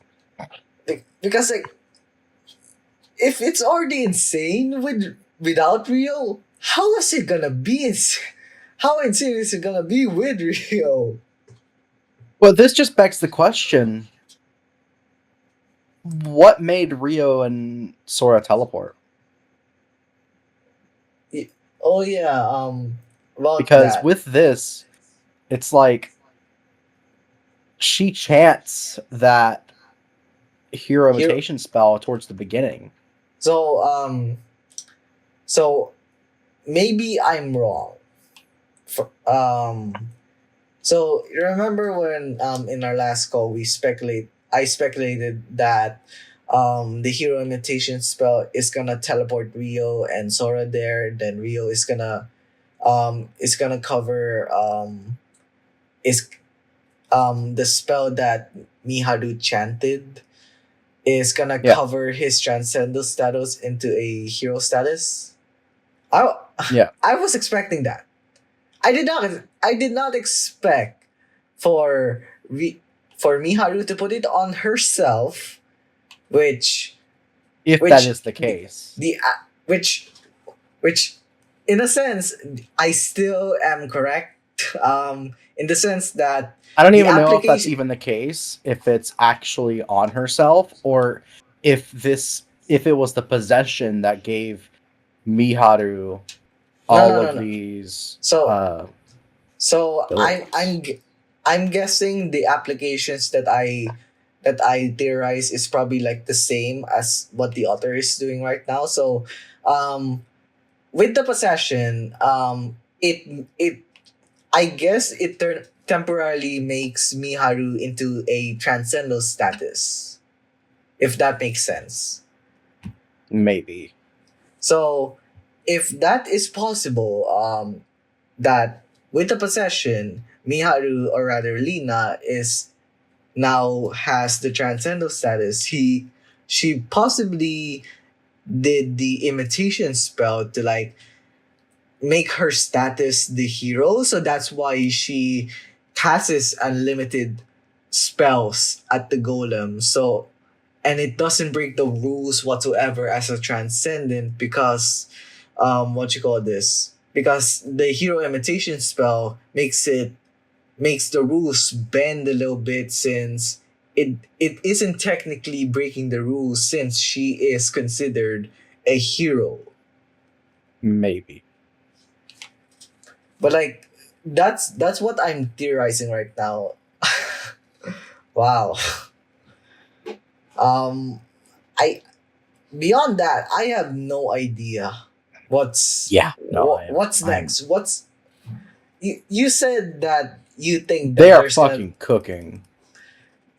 Because like, if it's already insane without Rio, how is it gonna be how insane is it gonna be with Rio?
Well, this just begs the question: what made Rio and Sora teleport?
Oh yeah, about
Because
that.
with this, it's like she chants that hero
Here,
imitation spell towards the beginning.
so so maybe I'm wrong. For, so you remember when in our last call I speculated that the hero imitation spell is gonna teleport Rio and Sora there, then Rio is gonna cover is the spell that Miharu chanted is gonna
Yeah.
cover his transcendental status into a hero status. I
Yeah.
I was expecting that. I did not expect for for Miharu to put it on herself, which
If
which
that is the case.
which in a sense I still am correct. In the sense that
I don't
the
even know if that's
application
even the case, if it's actually on herself, or if it was the possession that gave Miharu all of
no.
these
So
abilities.
I'm guessing the applications that I theorize is probably like the same as what the author is doing right now. So um with the possession, it I guess it temporarily makes Miharu into a transcendental status, if that makes sense.
Maybe.
So if that is possible, that with the possession, Miharu, or rather Lina, is now has the transcendental status. She possibly did the imitation spell to like make her status the hero, so that's why she casts unlimited spells at the golem. So, and it doesn't break the rules whatsoever as a transcendent, because what you call this, because the hero imitation spell makes the rules bend a little bit, since it isn't technically breaking the rules since she is considered a hero.
Maybe.
But like that's what I'm theorizing right now. Wow. Um I beyond that, I have no idea
Yeah. No,
what's next. What's you said that you think
they
that
are
there's gonna
fucking cooking.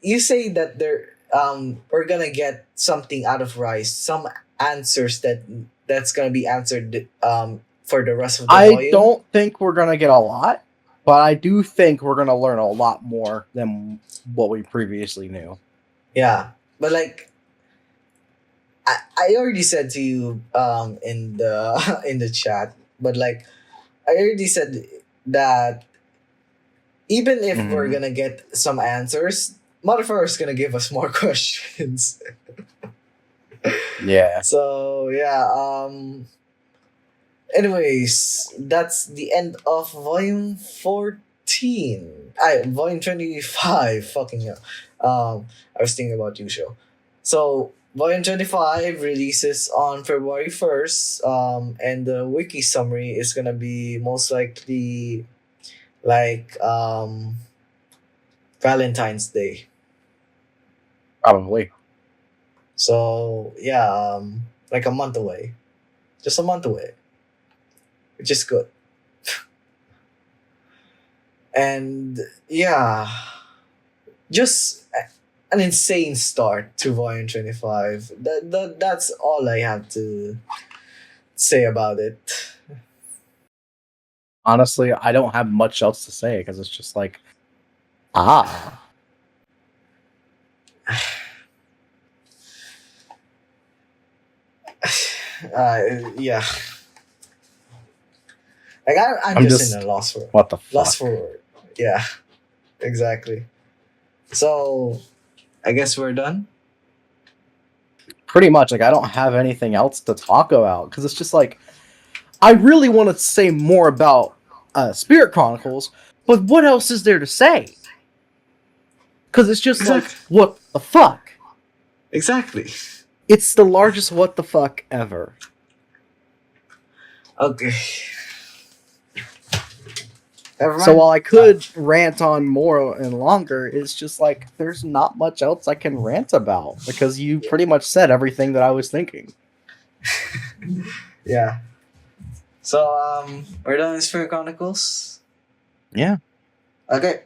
you say that there we're gonna get something out of Rice, some answers that's gonna be answered for the rest of the
I
volume.
don't think we're gonna get a lot, but I do think we're gonna learn a lot more than what we previously knew.
Yeah. But like I already said to you in the in the chat, but like I already said that even if we're
Mhm.
gonna get some answers, motherfucker's gonna give us more questions.
Yeah.
So yeah, anyways, that's the end of volume 14. Volume 25. Fucking hell. I was thinking about YuuShou. So, volume 25 releases on February 1st. And the wiki summary is gonna be most likely like Valentine's Day.
Probably.
So, yeah, like a month away. Just a month away, which is good. And yeah, just an insane start to volume 25. That's all I have to say about it.
Honestly, I don't have much else to say because it's just like, ah.
Yeah, like I'm
I'm
just in
just,
a loss for
what the
loss
fuck?
for word. Yeah, exactly. So I guess we're done.
Pretty much, like, I don't have anything else to talk about because it's just like, I really want to say more about Spirit Chronicles, but what else is there to say? Because it's just like,
Exactly.
what the fuck?
Exactly.
It's the largest what the fuck ever.
Okay. Never mind.
So while I could rant on more and longer, it's just like there's not much else I can rant about because you pretty much said everything that I was thinking.
Yeah. So we're done with Spirit Chronicles.
Yeah.
Okay.